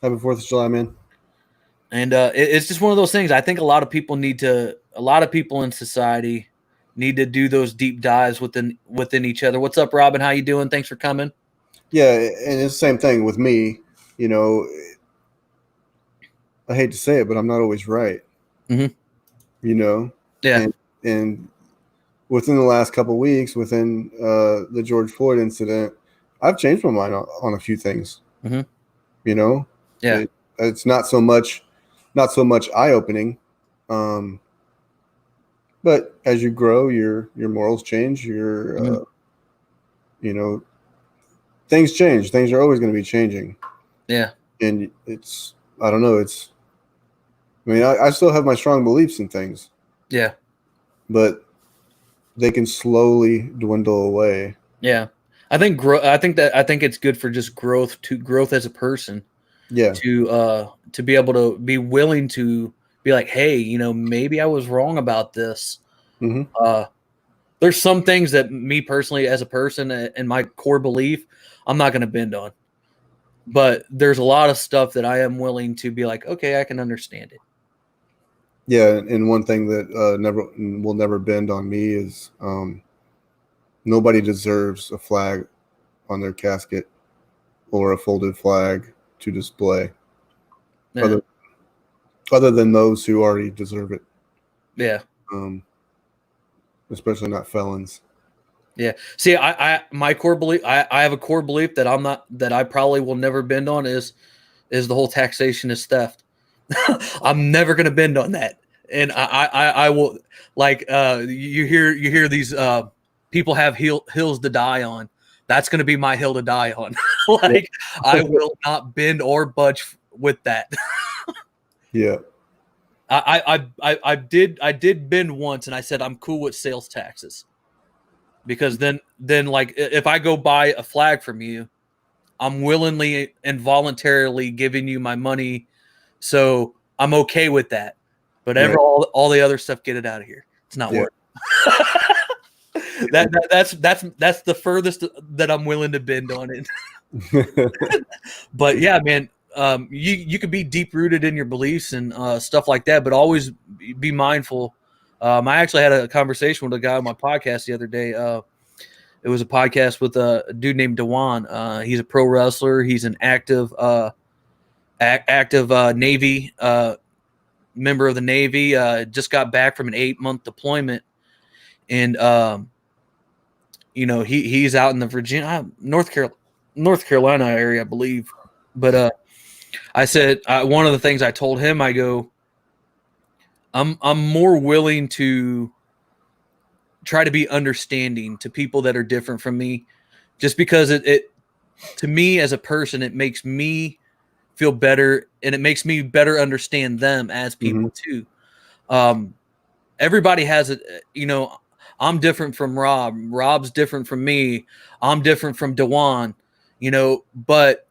Happy 4th of July, man. And it's just one of those things. I think a lot of people in society need to do those deep dives within each other. What's up, Robin? How you doing? Thanks for coming. Yeah, and it's the same thing with me. You know, I hate to say it, but I'm not always right. Mm-hmm. You know, yeah. And within the last couple of weeks, within the George Floyd incident, I've changed my mind on a few things. Mm-hmm. You know, yeah, it's not so much eye opening, but as you grow, your morals change. You know, things change. Things are always going to be changing. Yeah, and it's I don't know. I still have my strong beliefs in things. Yeah, but they can slowly dwindle away. Yeah, I think it's good for just growth as a person. Yeah, to be able to be willing to be like, hey, you know, maybe I was wrong about this. Mm-hmm. There's some things that me personally, as a person, and my core belief, I'm not going to bend on. But there's a lot of stuff that I am willing to be like, okay, I can understand it. Yeah, and one thing that will never bend on me is nobody deserves a flag on their casket or a folded flag to display, Yeah. other than those who already deserve it. Yeah. Especially not felons. Yeah. See, my core belief, I have a core belief that I probably will never bend on is the whole taxation is theft. I'm never going to bend on that. And I will, like, you hear these people have hills to die on. That's going to be my hill to die on. Like, I will not bend or budge with that. Yeah. I did bend once, and I said I'm cool with sales taxes, because then like, if I go buy a flag from you, I'm willingly and voluntarily giving you my money, so I'm okay with that. But Right. all the other stuff, get it out of here. It's not working. That's the furthest that I'm willing to bend on it. But yeah, man, you could be deep rooted in your beliefs and stuff like that, but always be mindful. I actually had a conversation with a guy on my podcast the other day. It was a podcast with a dude named Dewan. He's a pro wrestler. He's an active Navy member of the Navy. Just got back from an 8-month deployment, and you know, he's out in the Virginia, North Carolina area, I believe. But I said, one of the things I told him, I go, I'm more willing to try to be understanding to people that are different from me, just because it to me as a person, it makes me feel better, and it makes me better understand them as people too. Everybody has it, you know. I'm different from Rob. Rob's different from me. I'm different from Dewan, you know. But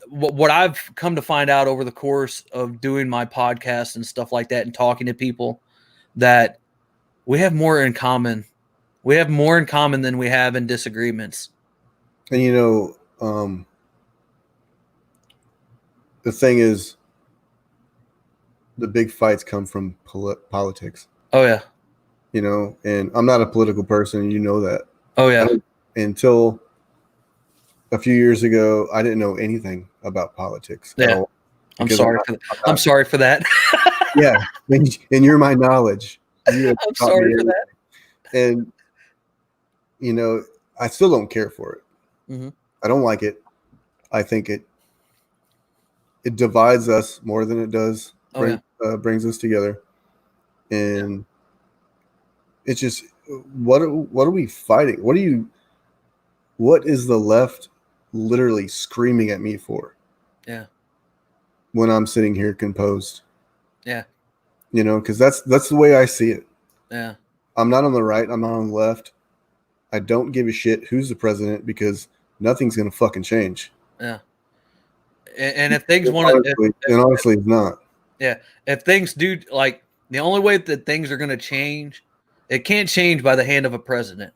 what I've come to find out over the course of doing my podcast and stuff like that, and talking to people, that we have more in common. We have more in common than we have in disagreements. And you know, the thing is, the big fights come from politics. Oh yeah. You know, and I'm not a political person. You know that. Oh yeah. Until a few years ago, I didn't know anything about politics. Yeah. I'm sorry for that. Yeah. And you're my knowledge. I'm sorry for that. And, you know, I still don't care for it. Mm-hmm. I don't like it. I think it divides us more than it does brings us together. And it's just, what are we fighting? What is the left literally screaming at me for? Yeah. When I'm sitting here composed. Yeah. You know, because that's the way I see it. Yeah. I'm not on the right. I'm not on the left. I don't give a shit who's the president, because nothing's going to fucking change. Yeah. And if things want to, and honestly, it's not. Yeah. If things do, like, the only way that things are going to change It can't change by the hand of a president,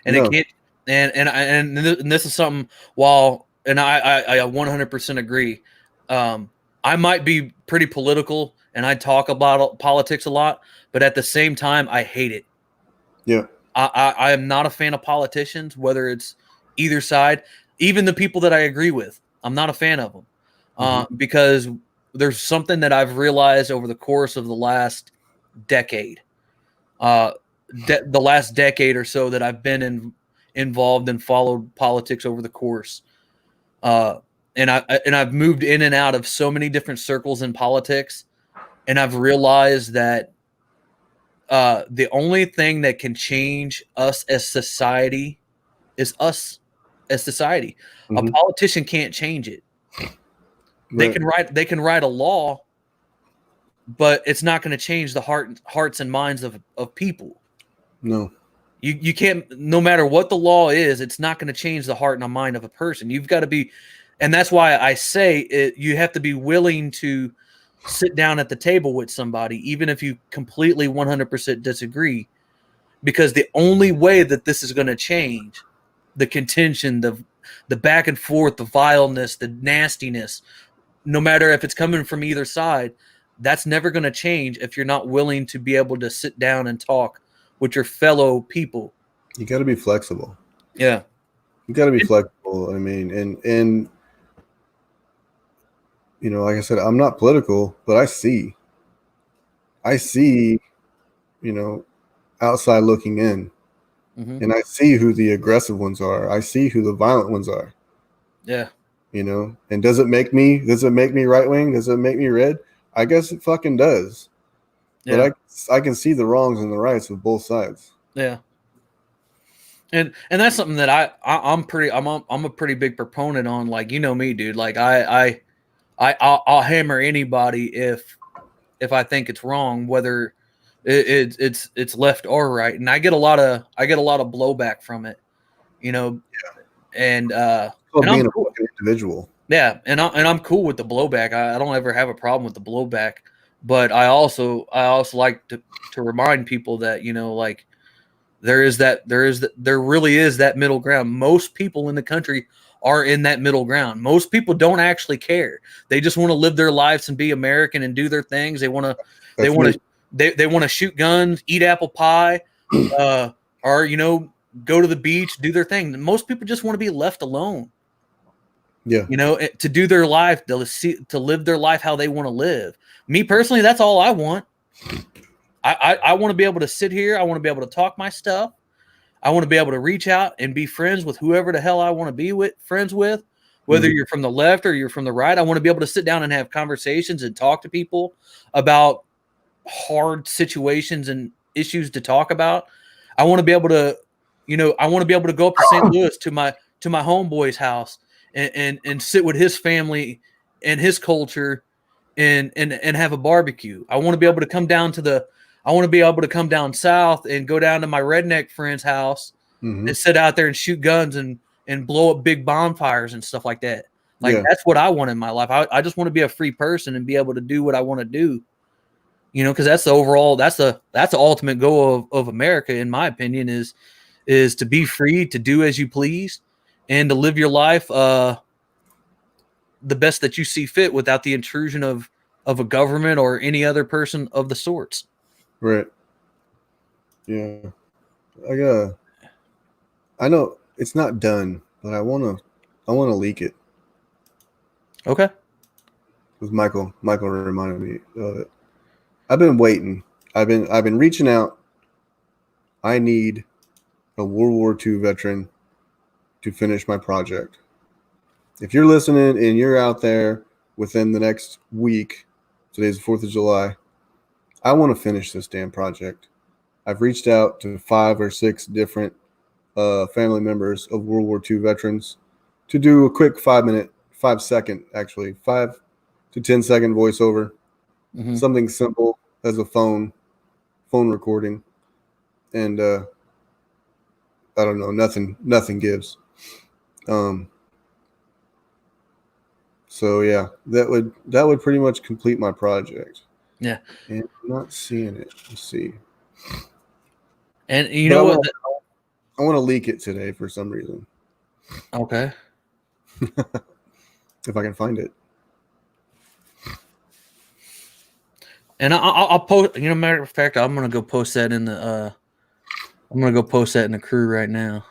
and No. it can't. And this is something. I 100% agree. I might be pretty political, and I talk about politics a lot, but at the same time, I hate it. Yeah. I am not a fan of politicians, whether it's either side, even the people that I agree with. I'm not a fan of them because there's something that I've realized over the course of the last decade, the last decade or so that I've been involved and followed politics over the course. And I've moved in and out of so many different circles in politics, and I've realized that the only thing that can change us as society is us as society. A politician can't change it. Right. They can write a law, but it's not going to change the hearts and minds of people. No. You can't, no matter what the law is, it's not going to change the heart and the mind of a person. You've got to be, and that's why I say you have to be willing to sit down at the table with somebody, even if you completely 100% disagree, because the only way that this is going to change, the contention, the back and forth, the vileness, the nastiness, no matter if it's coming from either side, that's never going to change if you're not willing to be able to sit down and talk with your fellow people. You got to be flexible. Yeah. You got to be flexible. I mean, and you know, like I said, I'm not political, but I see, you know, outside looking in, and I see who the aggressive ones are. I see who the violent ones are. Yeah. You know, and does it make me right wing? Does it make me red? I guess it fucking does. Yeah. But I can see the wrongs and the rights of both sides. Yeah. And that's something that I'm a pretty big proponent on. Like, you know me, dude. Like I'll hammer anybody if I think it's wrong, whether it's left or right. And I get a lot of blowback from it, you know. And Well, being a fucking individual. Yeah, and I'm cool with the blowback. I don't ever have a problem with the blowback, but I also like to remind people that, you know, like there really is that middle ground. Most people in the country are in that middle ground. Most people don't actually care. They just want to live their lives and be American and do their things. They want to shoot guns, eat apple pie, or, you know, go to the beach, do their thing. Most people just want to be left alone. Yeah. You know, to do their life, to live their life how they want to live. Me personally, that's all I want. I want to be able to sit here. I want to be able to talk my stuff. I want to be able to reach out and be friends with whoever the hell I want to be friends with, whether you're from the left or you're from the right. I want to be able to sit down and have conversations and talk to people about hard situations and issues to talk about. I want to be able to, you know, go up to St. Louis to my homeboy's house and sit with his family and his culture and have a barbecue. I want to be able to come down south and go down to my redneck friend's house and sit out there and shoot guns and blow up big bonfires and stuff like that. Like, that's what I want in my life. I just want to be a free person and be able to do what I want to do. You know, because that's the ultimate goal of America, in my opinion, is to be free, to do as you please, and to live your life the best that you see fit without the intrusion of a government or any other person of the sorts. Right. Yeah. I know it's not done, but I wanna leak it. Okay. Because Michael reminded me of it. I've been waiting. I've been reaching out. I need a World War II veteran to finish my project. If you're listening and you're out there within the next week, today's the 4th of July, I want to finish this damn project. I've reached out to 5 or 6 different family members of World War II veterans to do a quick 5 to 10 second voiceover. Something simple as a phone recording. And I don't know, nothing gives. So yeah, that would pretty much complete my project. Yeah. And I'm not seeing it. Let's see. And you But know what? I want to leak it today for some reason. Okay. If I can find it. And I'll post. You know, matter of fact, I'm gonna go post that in the. I'm gonna go post that in the crew right now.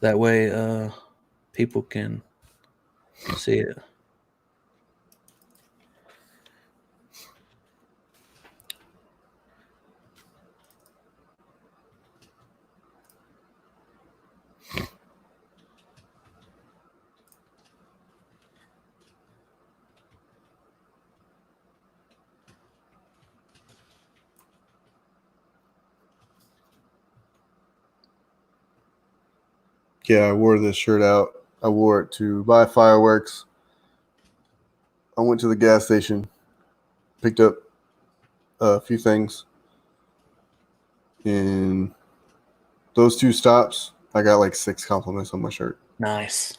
That way, people can see it. Yeah, I wore this shirt out. I wore it to buy fireworks. I went to the gas station, picked up a few things. In those 2 stops, I got like 6 compliments on my shirt. Nice.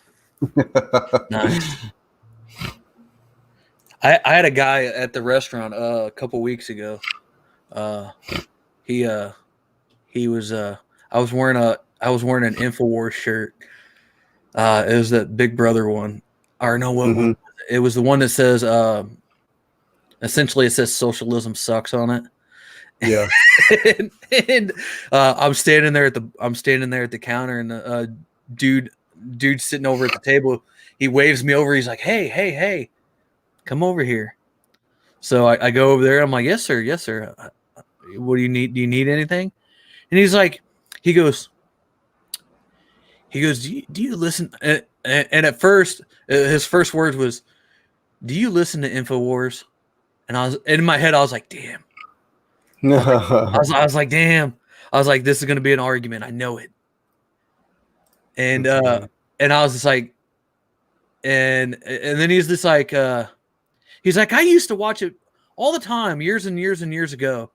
Nice. I had a guy at the restaurant a couple weeks ago. He was I was wearing an InfoWars shirt. It was that Big Brother one. Or no, what it was the one that says essentially it says socialism sucks on it. Yeah. and I'm standing there at the counter, and the dude sitting over at the table, he waves me over. He's like, hey, come over here. So I go over there. I'm like, yes sir. What do you need? Do you need anything? And he's like, he goes, do you listen? And at first, his first words was, do you listen to InfoWars? And I was in my head, I was like, damn. I was like, damn. I was like, this is going to be an argument. I know it. And and I was just like, and then he's just like, he's like, I used to watch it all the time, years and years and years ago.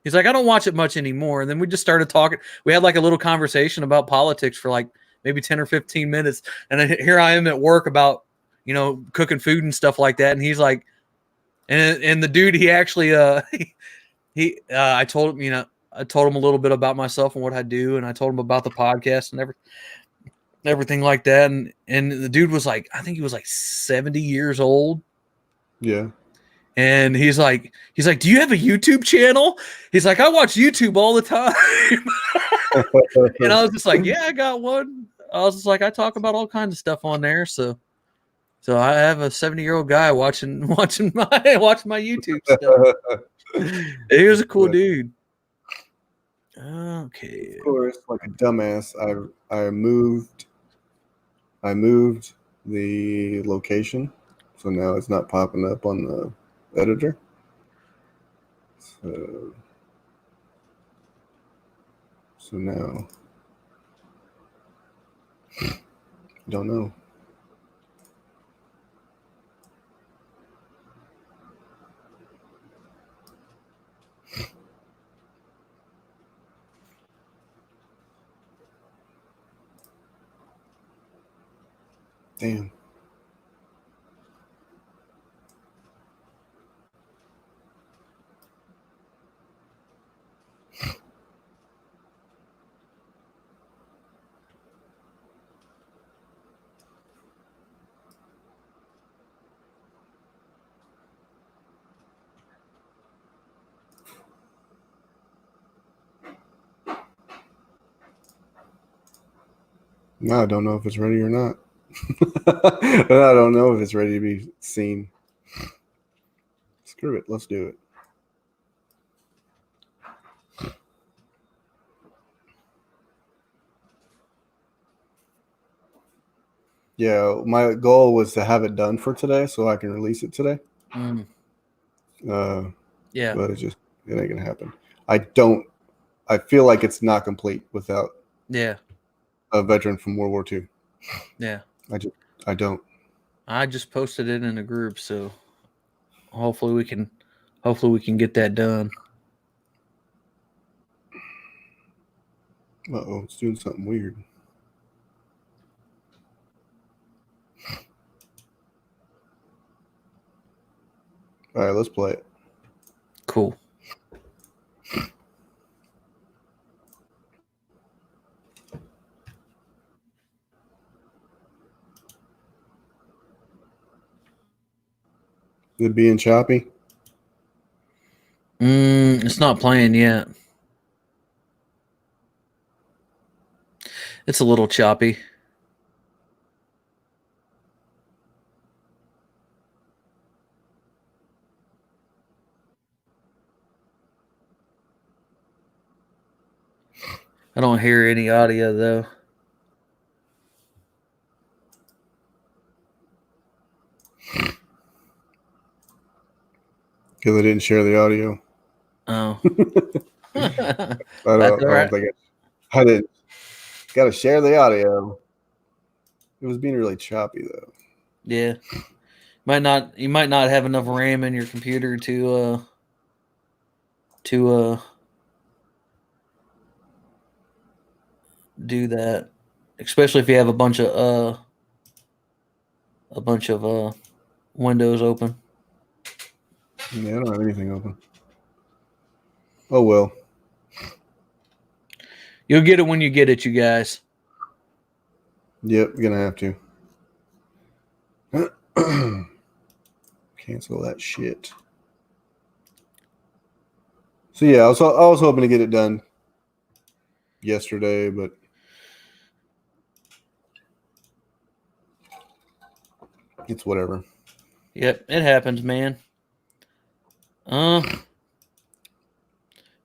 He's like, I don't watch it much anymore. And then we just started talking. We had like a little conversation about politics for like maybe 10 or 15 minutes. And then here I am at work about, you know, cooking food and stuff like that. And he's like, and the dude, he actually, I told him, you know, I told him a little bit about myself and what I do. And I told him about the podcast and everything like that. And the dude was like, I think he was like 70 years old. Yeah. And he's like, do you have a YouTube channel? He's like, I watch YouTube all the time. And I was just like, yeah, I got one. I was just like, I talk about all kinds of stuff on there. So I have a 70-year-old guy watching my YouTube stuff. He was a cool dude. Okay. Of course, like a dumbass, I moved the location, so now it's not popping up on the editor. So now, don't know. Damn. Now I don't know if it's ready or not. I don't know if it's ready to be seen. Screw it. Let's do it. Yeah, my goal was to have it done for today so I can release it today. Yeah. But it ain't gonna happen. I feel like it's not complete without a veteran from World War II. Yeah. I don't. I just posted it in a group, so hopefully we can get that done. Uh-oh, it's doing something weird. All right, let's play it. Cool. It being choppy. It's not playing yet. It's a little choppy. I don't hear any audio though. Because I didn't share the audio. Oh. I don't think I didn't. Got to share the audio. It was being really choppy though. Yeah. You might not have enough RAM in your computer to do that. Especially if you have a bunch of windows open. Yeah, I don't have anything open. Oh well. You'll get it when you get it, you guys. Yep, gonna have to. Cancel that shit. So yeah, I was hoping to get it done yesterday, but it's whatever. Yep, it happens, man.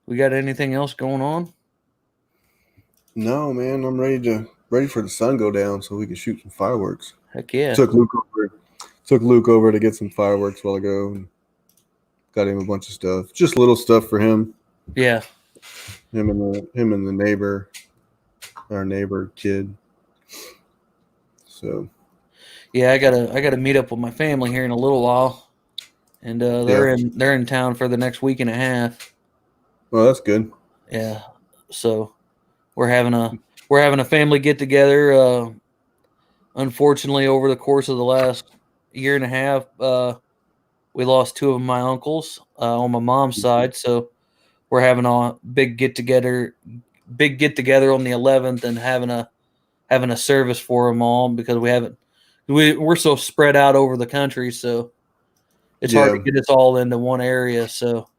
We got anything else going on? No, man, I'm ready for the sun go down so we can shoot some fireworks. Heck yeah. Took Luke over to get some fireworks a while ago and got him a bunch of stuff. Just little stuff for him. Yeah. Him and the neighbor, our neighbor kid. So yeah, I gotta meet up with my family here in a little while, and they're in town for the next week and a half. Well, that's good. Yeah, so we're having a family get together. Unfortunately, over the course of the last year and a half, we lost two of my uncles on my mom's side, so we're having a big get together on the 11th, and having a service for them all because we're so spread out over the country, so it's hard to get us all into one area. So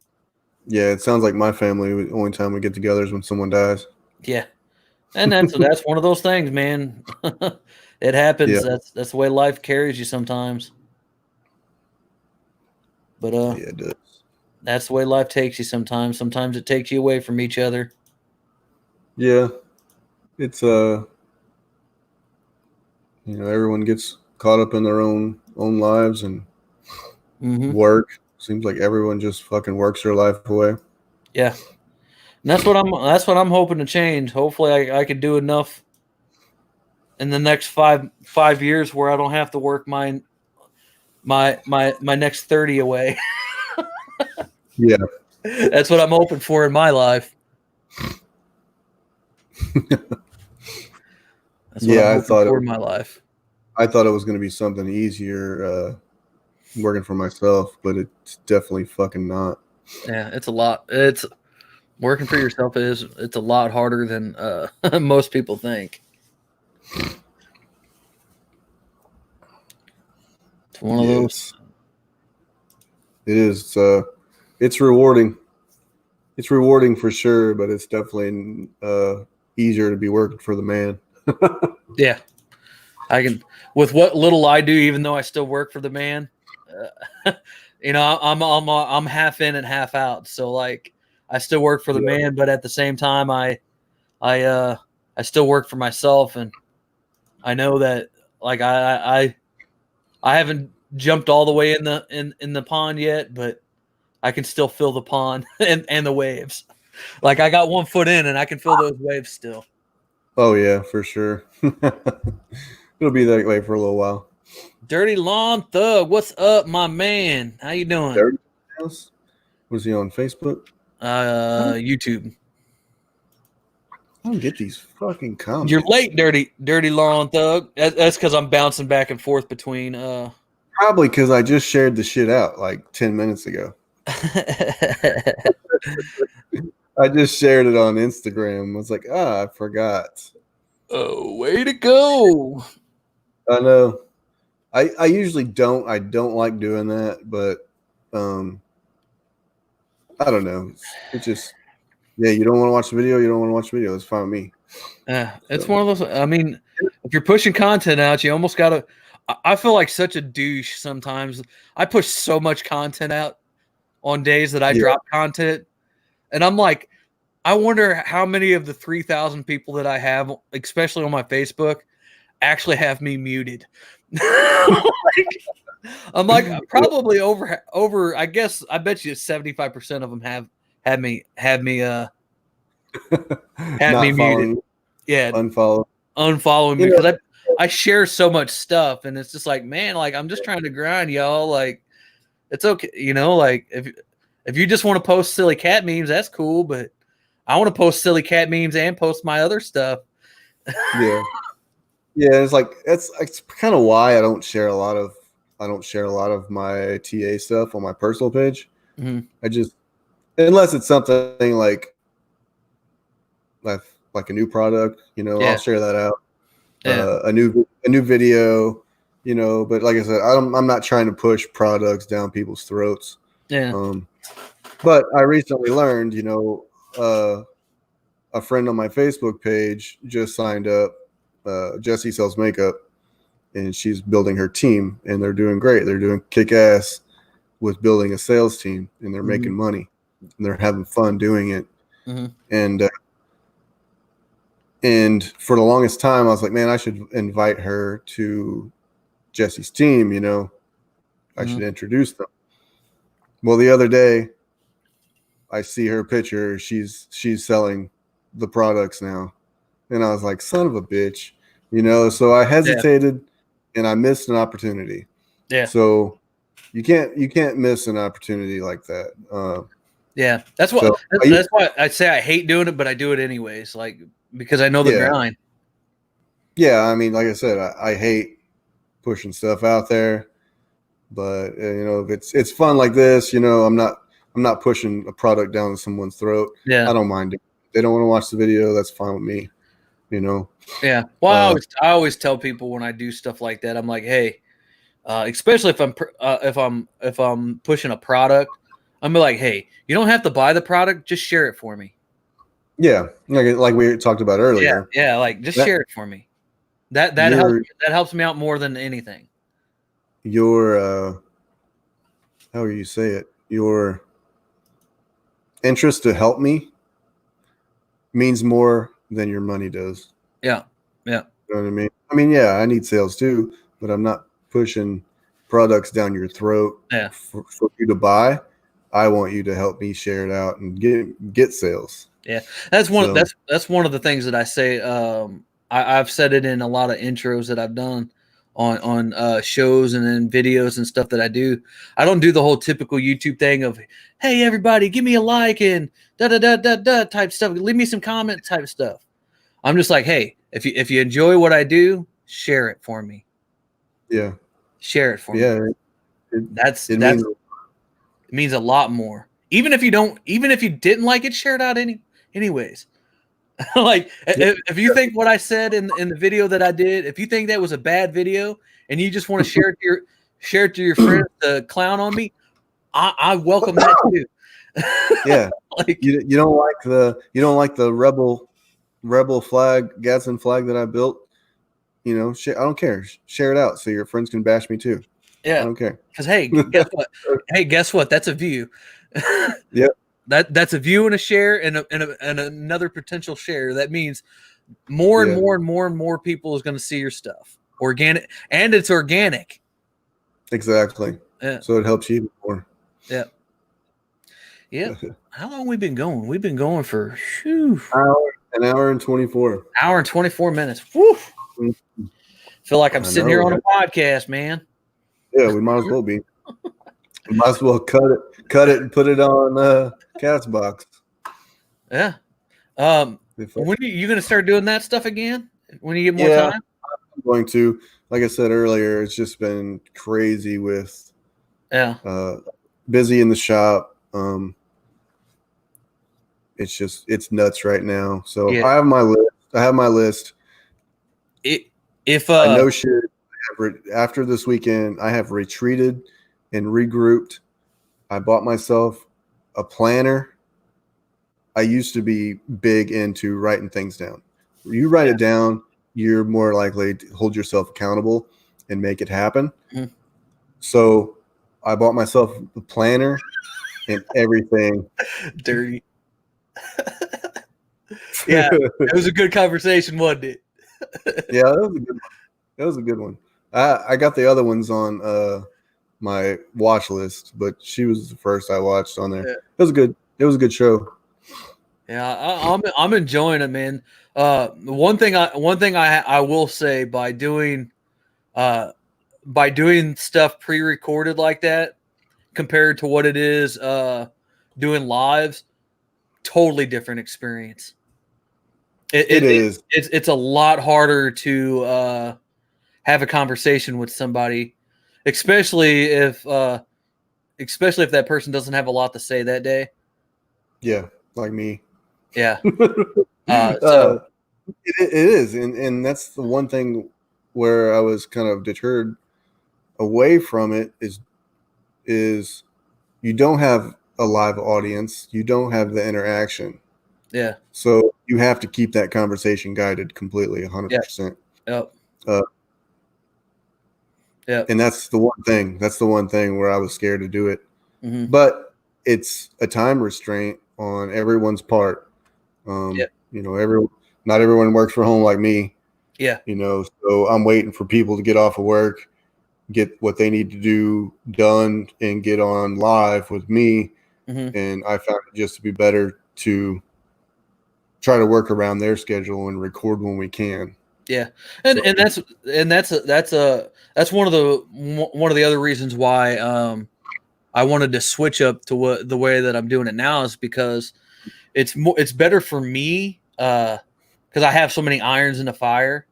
yeah, it sounds like my family. The only time we get together is when someone dies. Yeah, and that's one of those things, man. It happens. Yeah. That's the way life carries you sometimes. But Yeah, it does. that's the way life takes you sometimes. Sometimes it takes you away from each other. Yeah, it's everyone gets caught up in their own lives and work. Seems like everyone just fucking works their life away. Yeah, and that's what I'm hoping to change. Hopefully, I can do enough in the next five years where I don't have to work my next 30 away. Yeah, that's what I'm hoping for in my life. I thought in my life. I thought it was going to be something easier working for myself, but it's definitely fucking not. Yeah, it's a lot. It's working for yourself it's a lot harder than most people think. It's one of those. It is. It's rewarding. It's rewarding for sure, but it's definitely easier to be working for the man. Yeah, I can. With what little I do, even though I still work for the man, I'm half in and half out. So like, I still work for the man, but at the same time, I still work for myself, and I know that like I haven't jumped all the way in the pond yet, but I can still feel the pond and the waves. Like I got one foot in, and I can feel those waves still. Oh yeah, for sure. It'll be that way for a little while. Dirty Lawn Thug, what's up, my man? How you doing? Dirty House? Was he on Facebook? YouTube. I don't get these fucking comments. You're late, Dirty Lawn Thug. That's because I'm bouncing back and forth between. Probably because I just shared the shit out like 10 minutes ago. I just shared it on Instagram. I was like, I forgot. Oh, way to go! I know. I usually don't. I don't like doing that, but I don't know. It's just, yeah, you don't want to watch the video. You don't want to watch the video. It's fine with me. Yeah, it's one of those. I mean, if you're pushing content out, you almost got to. I feel like such a douche sometimes. I push so much content out on days that I drop content, and I'm like, I wonder how many of the 3,000 people that I have, especially on my Facebook, actually have me muted. I'm like probably over. I guess I bet you 75% of them had me muted. Yeah, unfollowing me because I share so much stuff, and it's just like, man, like I'm just trying to grind, y'all. Like it's okay, like if you just want to post silly cat memes, that's cool, but I want to post silly cat memes and post my other stuff. Yeah. It's like it's kind of why I don't share a lot of my TA stuff on my personal page. Mm-hmm. I just, unless it's something like a new product, I'll share that out. Yeah. A new video, but like I said, I'm not trying to push products down people's throats. Yeah. But I recently learned, a friend on my Facebook page just signed up. Jessie sells makeup, and she's building her team, and they're doing great. They're doing kick ass with building a sales team, and they're making money, and they're having fun doing it. Mm-hmm. And for the longest time, I was like, man, I should invite her to Jessie's team. I should introduce them. Well, the other day, I see her picture. She's selling the products now, and I was like, son of a bitch, So I hesitated, and I missed an opportunity. Yeah. So you can't miss an opportunity like that. Yeah, that's why I say I hate doing it, but I do it anyways, like because I know the grind. Yeah, I mean, like I said, I hate pushing stuff out there, but if it's fun like this, I'm not pushing a product down someone's throat. Yeah, I don't mind it. If they don't want to watch the video, that's fine with me. Yeah. Well, I always tell people when I do stuff like that, I'm like, hey, especially if I'm pushing a product, I'm like, hey, you don't have to buy the product, just share it for me. Yeah, like we talked about earlier. Yeah, like just share it for me. That helps me out more than anything. Your how do you say it? Your interest to help me means more than your money does. Yeah. Yeah. You know what I mean? I mean, yeah, I need sales too, but I'm not pushing products down your throat for you to buy. I want you to help me share it out and get sales. Yeah, that's one of the things that I say. I've said it in a lot of intros that I've done on shows and then videos and stuff that I do. I don't do the whole typical YouTube thing of, hey everybody, give me a like and da da da da da type stuff. Leave me some comment type stuff. I'm just like, hey, if you enjoy what I do, share it for me. Yeah, share it for me. Yeah, it means a lot more. Even if you didn't like it, share it out anyways. Like if you think what I said in the video that I did, if you think that was a bad video and you just want to share it to your friends to clown on me, I welcome that too. Yeah, like you don't like the rebel flag, Gadsden flag that I built. I don't care. Share it out so your friends can bash me too. Yeah, I don't care. Because hey, guess what? Guess what? That's a view. Yep. That's a view and a share and another potential share. That means more and more people is going to see your stuff. Organic, and it's organic. Exactly. Yeah. So it helps you even more. Yeah. Yeah. How long we been going? We've been going for an hour and 24. Hour and 24 minutes. Woo. Mm-hmm. Feel like I'm sitting here on a podcast, man. Yeah, we might as well be. We might as well cut it and put it on Castbox. Yeah. When are you going to start doing that stuff again? When you get more time? I'm going to. Like I said earlier, it's just been crazy with busy in the shop. It's nuts right now. So I have my list. I know shit. After this weekend, I have retreated and regrouped I bought myself a planner. I used to be big into writing things down. You write it down, you're more likely to hold yourself accountable and make it happen. Mhm. So I bought myself a planner and everything. Dirty. Yeah, it was a good conversation, wasn't it? Yeah, that was a good one. That was a good one. I got the other ones on my watch list, but she was the first I watched on there. Yeah. It was a good show. Yeah, I'm enjoying it, man. One thing I will say by doing stuff pre-recorded like that compared to what it is doing lives, totally different experience. It is. It's a lot harder to have a conversation with somebody, especially if that person doesn't have a lot to say that day. Yeah, like me. Yeah. So it is, and that's the one thing where I was kind of deterred away from it is you don't have a live audience, you don't have the interaction, yeah. so you have to keep that conversation guided completely, 100%. Yep. And that's the one thing. That's the one thing where I was scared to do it. Mm-hmm. But it's a time restraint on everyone's part. Yep. You know, not everyone works from home like me. Yeah. You know, so I'm waiting for people to get off of work, get what they need to do done, and get on live with me. Mm-hmm. And I found it just to be better to try to work around their schedule and record when we can. Yeah, and that's one of the other reasons why I wanted to switch up to the way that I'm doing it now is because it's better for me because I have so many irons in the fire.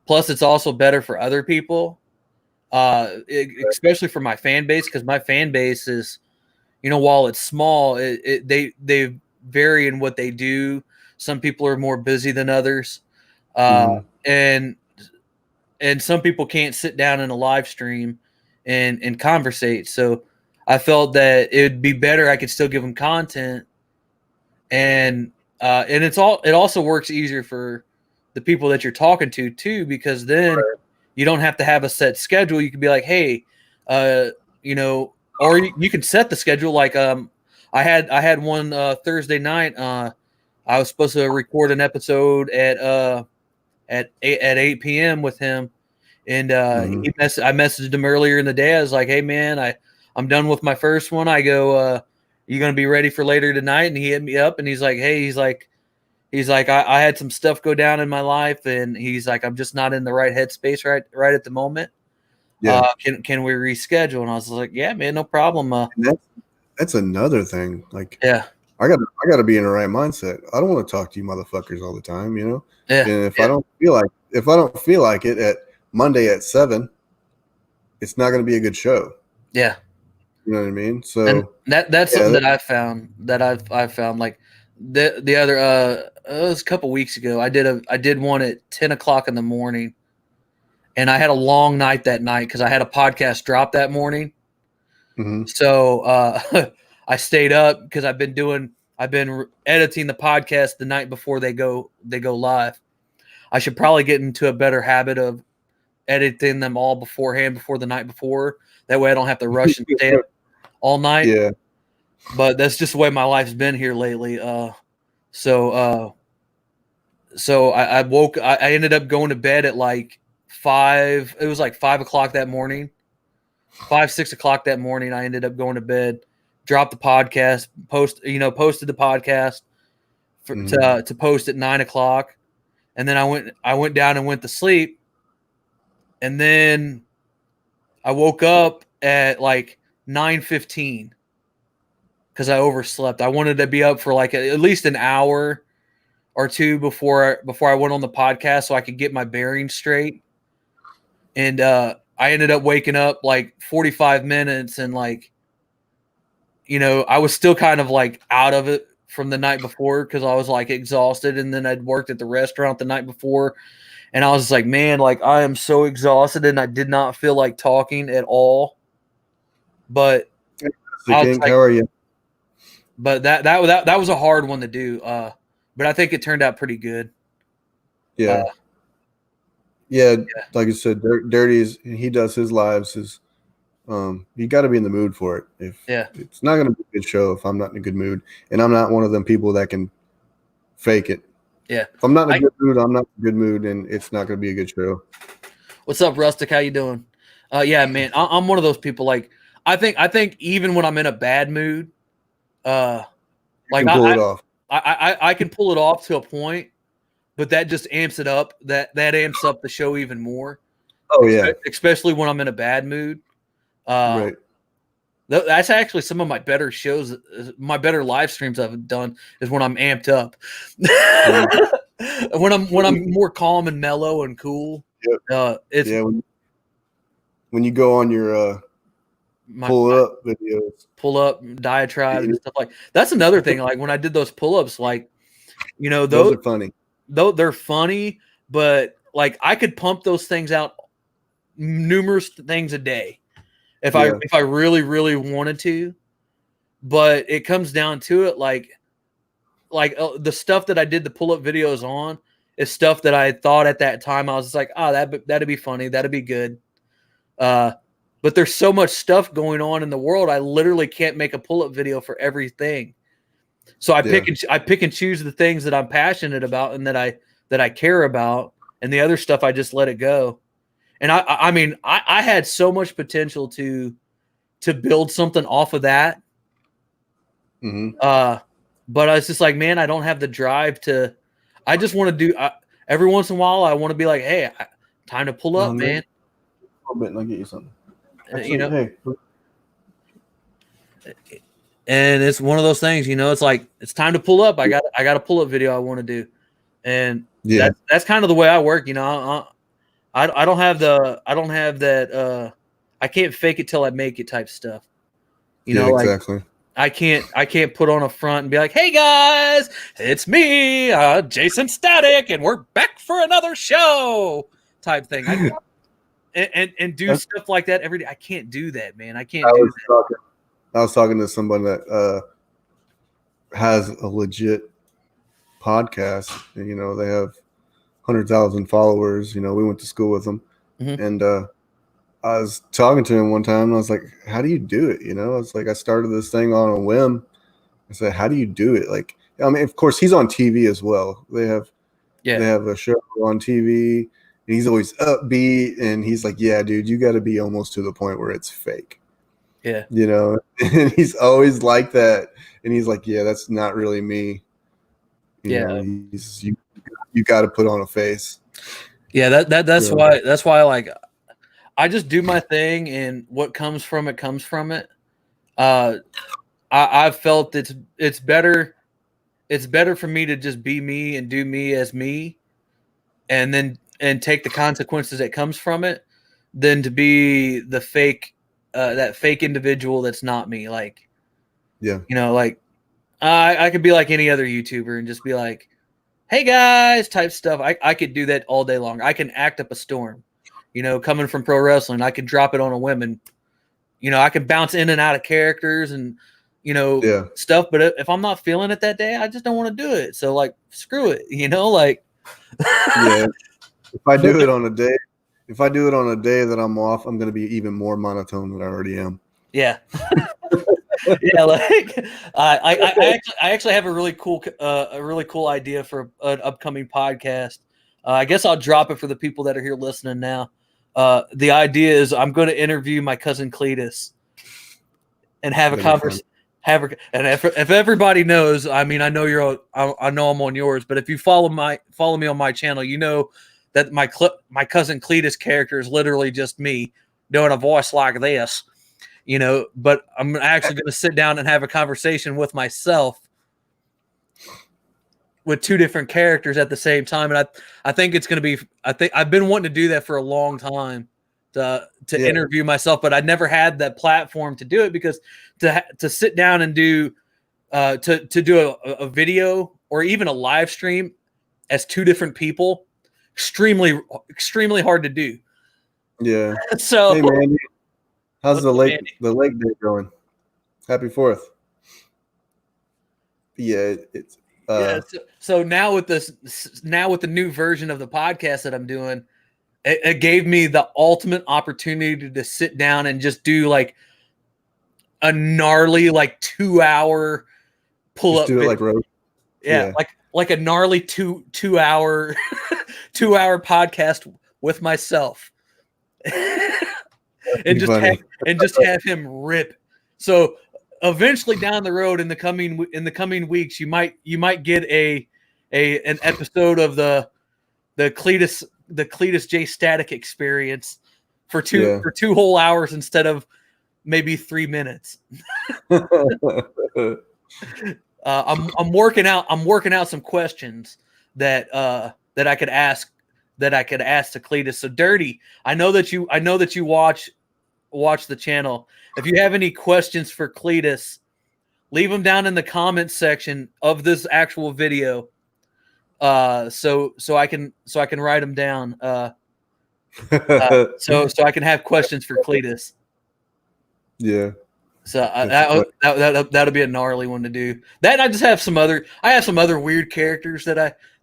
Plus, it's also better for other people, especially for my fan base because my fan base is, while it's small, they vary in what they do. Some people are more busy than others, and some people can't sit down in a live stream and conversate. So I felt that it would be better. I could still give them content, and it also works easier for the people that you're talking to too, because then you don't have to have a set schedule. You can be like, hey, or you can set the schedule. Like I had one Thursday night. I was supposed to record an episode at 8 p.m. with him. And I messaged him earlier in the day. I was like, hey, man, I'm done with my first one. I go, you going to be ready for later tonight? And he hit me up and he's like, hey, he's like, I had some stuff go down in my life. And he's like, I'm just not in the right headspace right at the moment. Yeah. Can we reschedule? And I was like, yeah, man, no problem. That's another thing. Like, yeah, I got to be in the right mindset. I don't want to talk to you motherfuckers all the time, you know? Yeah. And if I don't feel like it at Monday at 7, it's not going to be a good show. Yeah. You know what I mean? So and that's something that I've found like the other it was a couple weeks ago. I did one at 10 o'clock in the morning, and I had a long night that night because I had a podcast drop that morning. Mm-hmm. So I stayed up because I've been editing the podcast the night before they go live. I should probably get into a better habit of editing them all beforehand before the night before. That way I don't have to rush and stay up all night. Yeah. But that's just the way my life's been here lately. So I ended up going to bed at like 5. It was like 5 o'clock that morning. 6 o'clock that morning. I ended up going to bed, dropped the podcast, posted the podcast to post at 9 o'clock. And then I went down and went to sleep. And then I woke up at like 9:15 because I overslept. I wanted to be up for like at least an hour or two before I went on the podcast so I could get my bearings straight. And I ended up waking up like 45 minutes and like, I was still kind of like out of it from the night before because I was like exhausted. And then I'd worked at the restaurant the night before. And I was like, man, like I am so exhausted and I did not feel like talking at all. But Sick Ink, how are you? But that was a hard one to do. But I think it turned out pretty good. Yeah. Yeah, like I said, Dirty he does his lives. You got to be in the mood for it. It's not going to be a good show if I'm not in a good mood, and I'm not one of them people that can fake it. Yeah, if I'm not in a good mood, I'm not in a good mood, and it's not going to be a good show. What's up, Rustic? How you doing? Yeah, man, I'm one of those people. Like, I think even when I'm in a bad mood, like you can pull it off. I can pull it off to a point, but that just amps it up. That amps up the show even more. Oh yeah, especially when I'm in a bad mood. Right. That's actually some of my better shows. My better live streams I've done is when I'm amped up. when I'm more calm and mellow and cool. Yep. When you go on your pull up videos, pull up diatribe and stuff like that's another thing. Like when I did those pull ups, like those are funny. Though they're funny, but like I could pump those things out numerous things a day if I really, really wanted to. But it comes down to it, like the stuff that I did the pull up videos on is stuff that I thought at that time I was just like, that'd be funny, that'd be good. But there's so much stuff going on in the world, I literally can't make a pull up video for everything. So I pick and choose the things that I'm passionate about and that I care about, and the other stuff I just let it go. And I mean I had so much potential to build something off of that. Mm-hmm. But I was just like, man, I don't have the drive to. I just want to do every once in a while. I want to be like, hey, time to pull up, man. A little bit, and I'll get you something. Hey. And it's one of those things, it's like it's time to pull up. I got a pull up video I want to do, and that's kind of the way I work. I don't have that. I can't fake it till I make it type stuff. Exactly. I can't put on a front and be like, hey guys, it's me, Jaysin Static, and we're back for another show type thing. And do stuff like that every day. I can't do that, man. I can't do that. I was talking to someone that has a legit podcast. And, they have 100,000 followers. We went to school with them. Mm-hmm. And I was talking to him one time, and I was like, how do you do it? It's like I started this thing on a whim. I said, how do you do it? Like, I mean, of course, he's on TV as well. They have a show on TV, and he's always upbeat. And he's like, yeah, dude, you got to be almost to the point where it's fake. Yeah. And he's always like that. And he's like, yeah, that's not really me. You got to put on a face. Yeah. That's why like I just do my thing, and what comes from it comes from it. I've felt it's better for me to just be me and do me as me, and take the consequences that comes from it, than to be the fake that fake individual that's not me. Like, like I could be like any other YouTuber and just be like, hey guys type stuff. I could do that all day long. I can act up a storm, coming from pro wrestling. I could drop it on a whim, and I can bounce in and out of characters and stuff. But if I'm not feeling it that day, I just don't want to do it. So like, screw it, like. Yeah. If I do it on a day that I'm off, I'm going to be even more monotone than I already am. Yeah. Yeah. Like I actually have a really cool idea for an upcoming podcast. I guess I'll drop it for the people that are here listening now. The idea is I'm going to interview my cousin Cletus and have a conversation. And if everybody knows, I mean, I know I know I'm on yours, but if you follow me on my channel, that my cousin Cletus character is literally just me doing a voice like this, but I'm actually going to sit down and have a conversation with myself with two different characters at the same time. And I think it's going to be, I've been wanting to do that for a long time to interview myself, but I never had that platform to do it, because to sit down and do, to do a video or even a live stream as two different people, extremely hard to do. Yeah. So hey man, how's the lake day going? Happy 4th. Yeah, it's Yeah. So now with the new version of the podcast that I'm doing, it gave me the ultimate opportunity to sit down and just do like a gnarly like 2-hour pull just up. do it like road. Yeah, like a gnarly 2 hour 2 hour podcast with myself. and just have him rip. So eventually down the road in the coming weeks, you might get an episode of the Cletus J Static experience for two whole hours instead of maybe 3 minutes. I'm working out some questions that I could ask to Cletus. So Dirty, I know that you watch the channel. If you have any questions for Cletus, leave them down in the comments section of this actual video. So I can write them down. So I can have questions for Cletus. Yeah. So that'll be a gnarly one to do. That and I just have some other weird characters that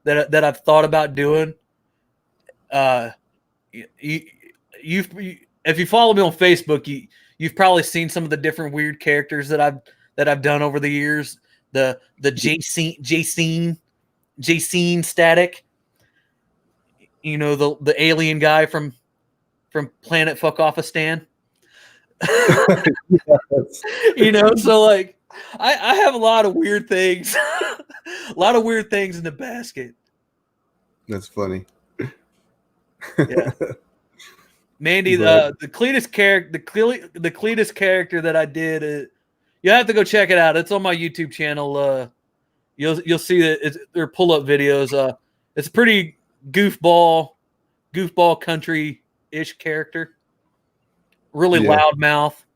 I've thought about doing. If you follow me on Facebook, you've probably seen some of the different weird characters that I've done over the years. The Jaysin Static. You know, the alien guy from Planet Fuck Offistan. You know, so like I have a lot of weird things. A lot of weird things in the basket. That's funny. Yeah. Mandy, the Cletus character that I did, you have to go check it out. It's on my YouTube channel. You'll see that they're pull-up videos. It's a pretty goofball country-ish character. Really loud mouth,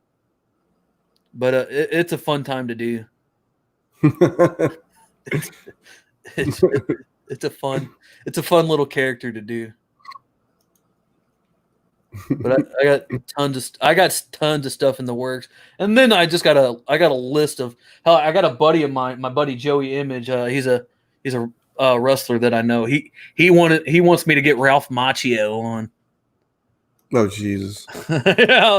but it's a fun time to do. It's a fun little character to do. But I got tons of stuff in the works, and then I got a list of hell. I got a buddy of mine, my buddy Joey Image. He's a wrestler that I know. He wants me to get Ralph Macchio on. Oh Jesus! I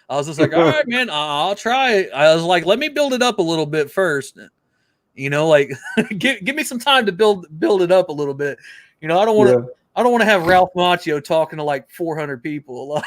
was just like, all right, man, I'll try it. I was like, let me build it up a little bit first. You know, like give me some time to build it up a little bit. You know, I don't want to have Ralph Macchio talking to like 400 people.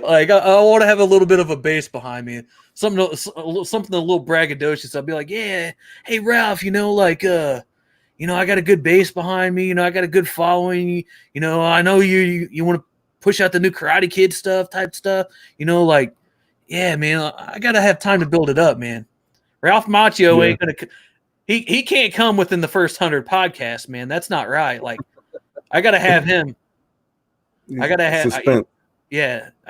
Like I want to have a little bit of a base behind me. Something a little braggadocious. I'll be like, yeah, hey Ralph, you know, like you know, I got a good base behind me. You know, I got a good following. You know, I know you want to push out the new Karate Kid type stuff. You know, like, yeah, man, I got to have time to build it up, man. Ralph Macchio ain't going to – he can't come within the first 100 podcasts, man. That's not right. Like, I got to have him. I got to have – I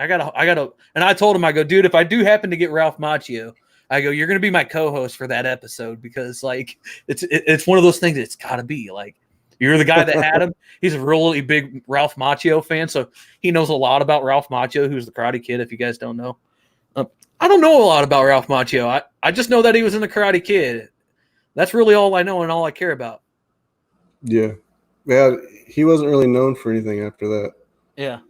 got to – and I told him, I go, dude, if I do happen to get Ralph Macchio – I go, you're going to be my co-host for that episode because, like, it's one of those things. It's got to be like you're the guy that had him. He's a really big Ralph Macchio fan, so he knows a lot about Ralph Macchio, who's the Karate Kid. If you guys don't know, I don't know a lot about Ralph Macchio. I just know that he was in the Karate Kid. That's really all I know and all I care about. Yeah, he wasn't really known for anything after that. Yeah.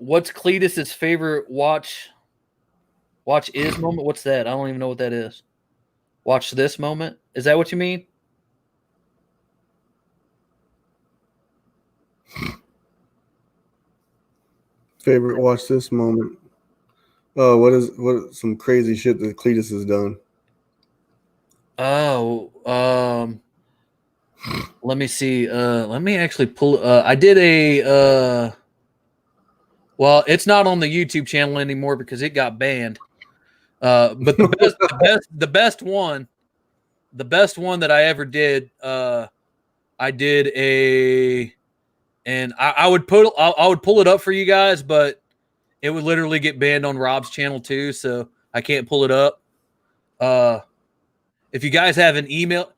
What's Cletus's favorite watch is moment? What's that? I don't even know what that is. Watch this moment? Is that what you mean? Favorite watch this moment. Oh, what is some crazy shit that Cletus has done? Oh, let me see. Let me actually pull. I did a. Well, it's not on the YouTube channel anymore because it got banned. But the best one that I ever did, I did and I would pull it up for you guys, but it would literally get banned on Rob's channel too, so I can't pull it up. If you guys have an email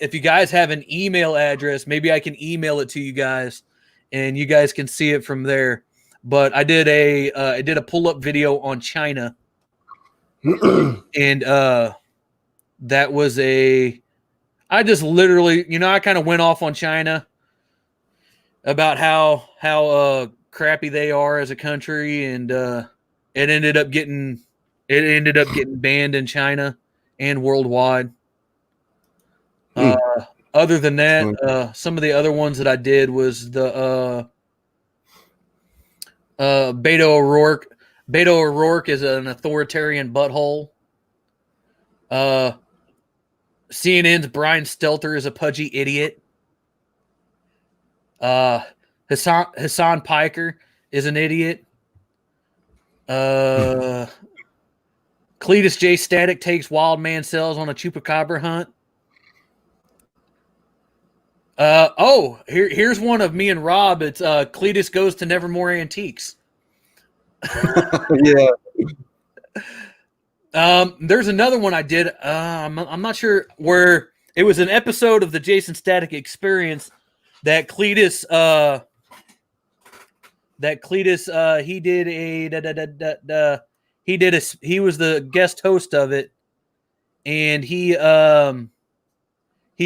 address, maybe I can email it to you guys, and you guys can see it from there. But I did a pull-up video on China, and that was I just literally, I kind of went off on China about how crappy they are as a country, and it ended up getting banned in China and worldwide. Other than that, some of the other ones that I did was the Beto O'Rourke. Beto O'Rourke is an authoritarian butthole. CNN's Brian Stelter is a pudgy idiot. Hassan Piker is an idiot. Cletus J. Static takes wild man cells on a chupacabra hunt. Here's one of me and Rob. It's Cletus goes to Nevermore Antiques. Yeah. There's another one I did. I'm not sure where it was an episode of the Jaysin Static Experience that Cletus he was the guest host of it, and he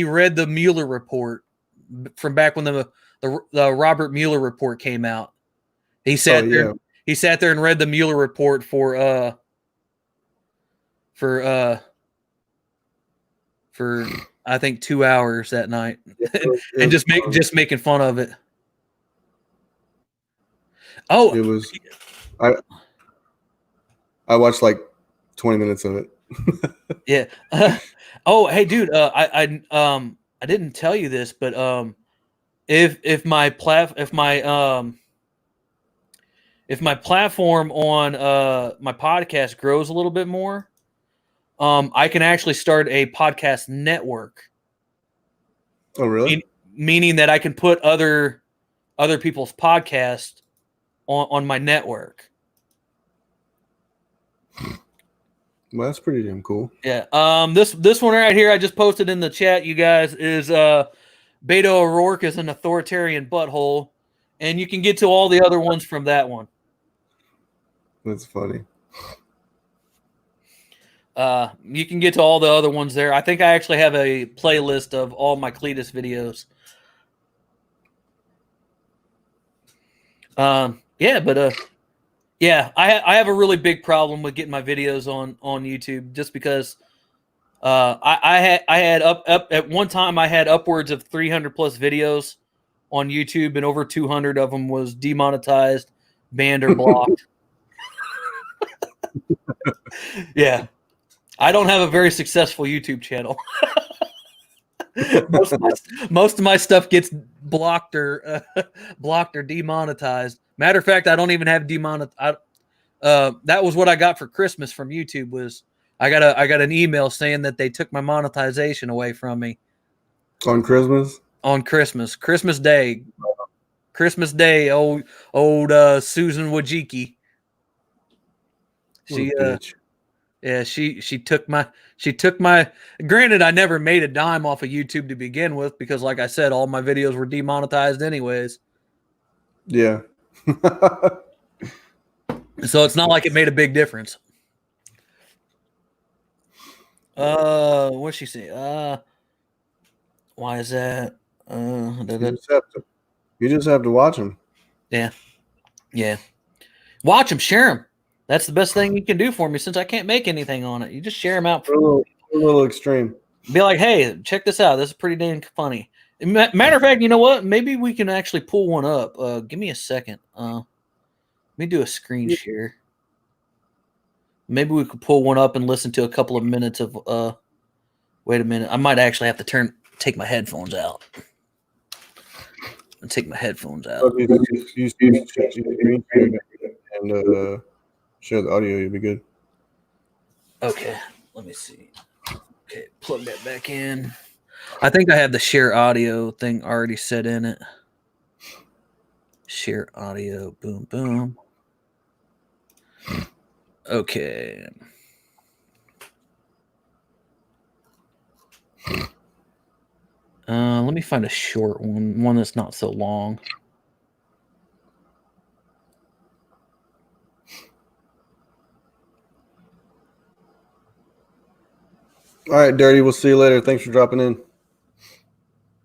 read the Mueller report from back when the Robert Mueller report came out. He sat there and read the Mueller report for I think 2 hours that night, and just making fun of it. Oh, it was. I watched like 20 minutes of it. Yeah. Oh, hey, dude. I didn't tell you this, but if my platform on my podcast grows a little bit more, I can actually start a podcast network. Oh, really? Meaning that I can put other people's podcasts on my network. Well, that's pretty damn cool. Yeah. This one right here I just posted in the chat, you guys, is Beto O'Rourke is an authoritarian butthole, and you can get to all the other ones from that one. That's funny. You can get to all the other ones there. I think I actually have a playlist of all my Cletus videos. Yeah, I have a really big problem with getting my videos on YouTube, just because I had up at one time I had upwards of 300 plus videos on YouTube, and over 200 of them was demonetized, banned, or blocked. Yeah, I don't have a very successful YouTube channel. most of my stuff gets blocked or demonetized. Matter of fact, I don't even have demonetized. That was what I got for Christmas from YouTube. Was I got an email saying that they took my monetization away from me on Christmas. On Christmas Day. Old Susan Wojcicki. She took my. Granted, I never made a dime off of YouTube to begin with, because, like I said, all my videos were demonetized anyways. Yeah. So it's not like it made a big difference. What's she say? Why is that? You just have to watch them. Yeah. Watch them, share them. That's the best thing you can do for me, since I can't make anything on it. You just share them out. A little extreme. Be like, hey, check this out. This is pretty dang funny. Matter of fact, you know what? Maybe we can actually pull one up. Give me a second. Let me do a screen share. Maybe we could pull one up and listen to a couple of minutes of. Wait a minute. I might actually have to take my headphones out. Take my headphones out. And share the audio. You'll be good. Okay. Let me see. Okay, plug that back in. I think I have the share audio thing already set in it. Share audio. Boom, boom. Okay. Let me find a short one that's not so long. All right, Dirty. We'll see you later. Thanks for dropping in.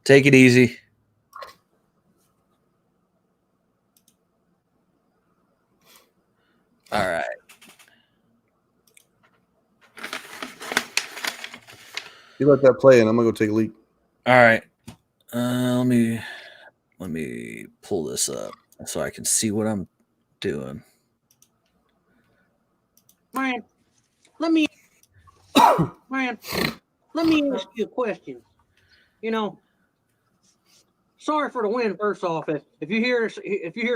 Take it easy. All right. You let that play, and I'm gonna go take a leak. All right. Let me pull this up so I can see what I'm doing. Man, let me ask you a question. You know, sorry for the wind. First off, if you hear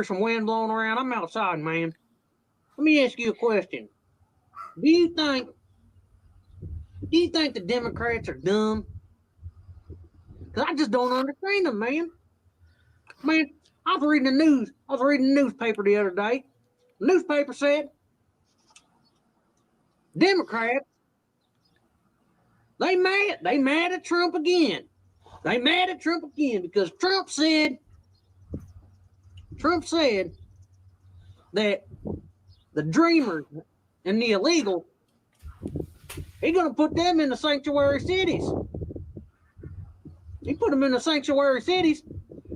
some wind blowing around, I'm outside, man. Let me ask you a question. Do you think the Democrats are dumb? Because I just don't understand them, man. Man, I was reading the news. I was reading the newspaper the other day. The newspaper said Democrats, they mad at Trump again. They mad at Trump again because Trump said that the dreamers and the illegal, he's going to put them in the sanctuary cities. He put them in the sanctuary cities,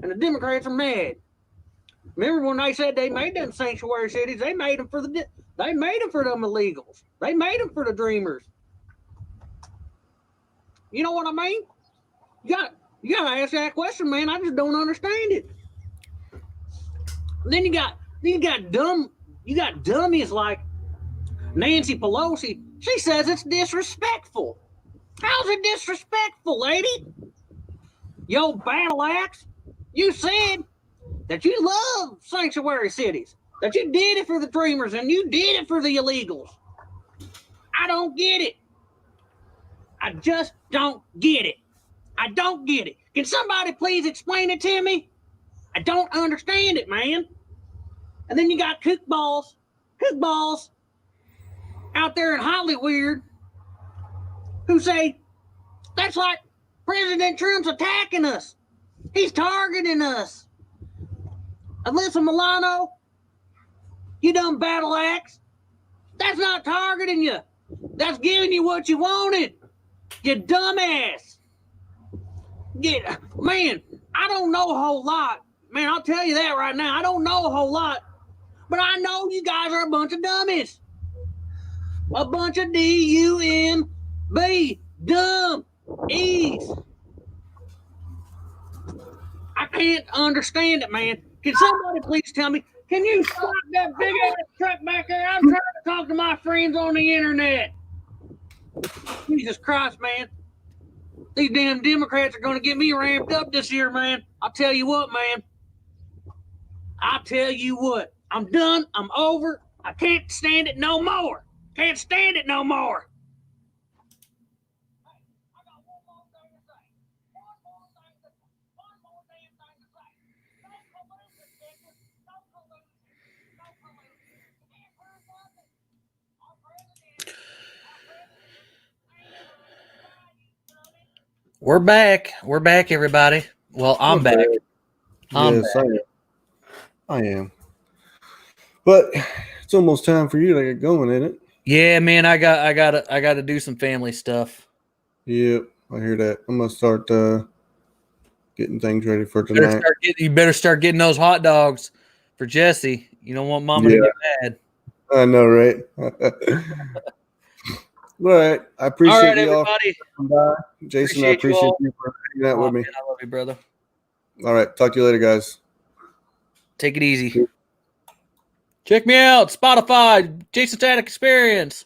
and the Democrats are mad. Remember when they said they made them sanctuary cities? They made them for them illegals. They made them for the dreamers. You know what I mean? You gotta ask that question, man. I just don't understand it. Then you got dummies like Nancy Pelosi. She says it's disrespectful. How's it disrespectful, lady? Yo, battle axe, you said that you love sanctuary cities, that you did it for the dreamers and you did it for the illegals. I don't get it. I just don't get it. I don't get it. Can somebody please explain it to me? I don't understand it, man. And then you got cookballs out there in Hollywood who say that's like President Trump's attacking us. He's targeting us. Alyssa Milano, you done battle axe. That's not targeting you. That's giving you what you wanted. You dumbass. Man, I don't know a whole lot. Man, I'll tell you that right now. I don't know a whole lot. But I know you guys are a bunch of dummies. A bunch of D-U-M-B. Dumb. Ease. I can't understand it, man. Can somebody please tell me? Can you stop that big ass truck back there? I'm trying to talk to my friends on the internet. Jesus Christ, man. These damn Democrats are going to get me ramped up this year, man. I'll tell you what, man. I'll tell you what. I'm done. I'm over. I can't stand it no more. Can't stand it no more. We're back. We're back, everybody. Well, I'm back. Yes, I am. But it's almost time for you to get going, isn't it? Yeah, man. I gotta do some family stuff. Yep, I hear that. I'm gonna start getting things ready for tonight. You better start getting those hot dogs for Jesse. You don't want Mama to get mad. I know, right? All right. I appreciate you all. Everybody. Jaysin, I appreciate you for hanging out with me. Man, I love you, brother. All right. Talk to you later, guys. Take it easy. Check me out. Spotify. Jaysin Static Experience.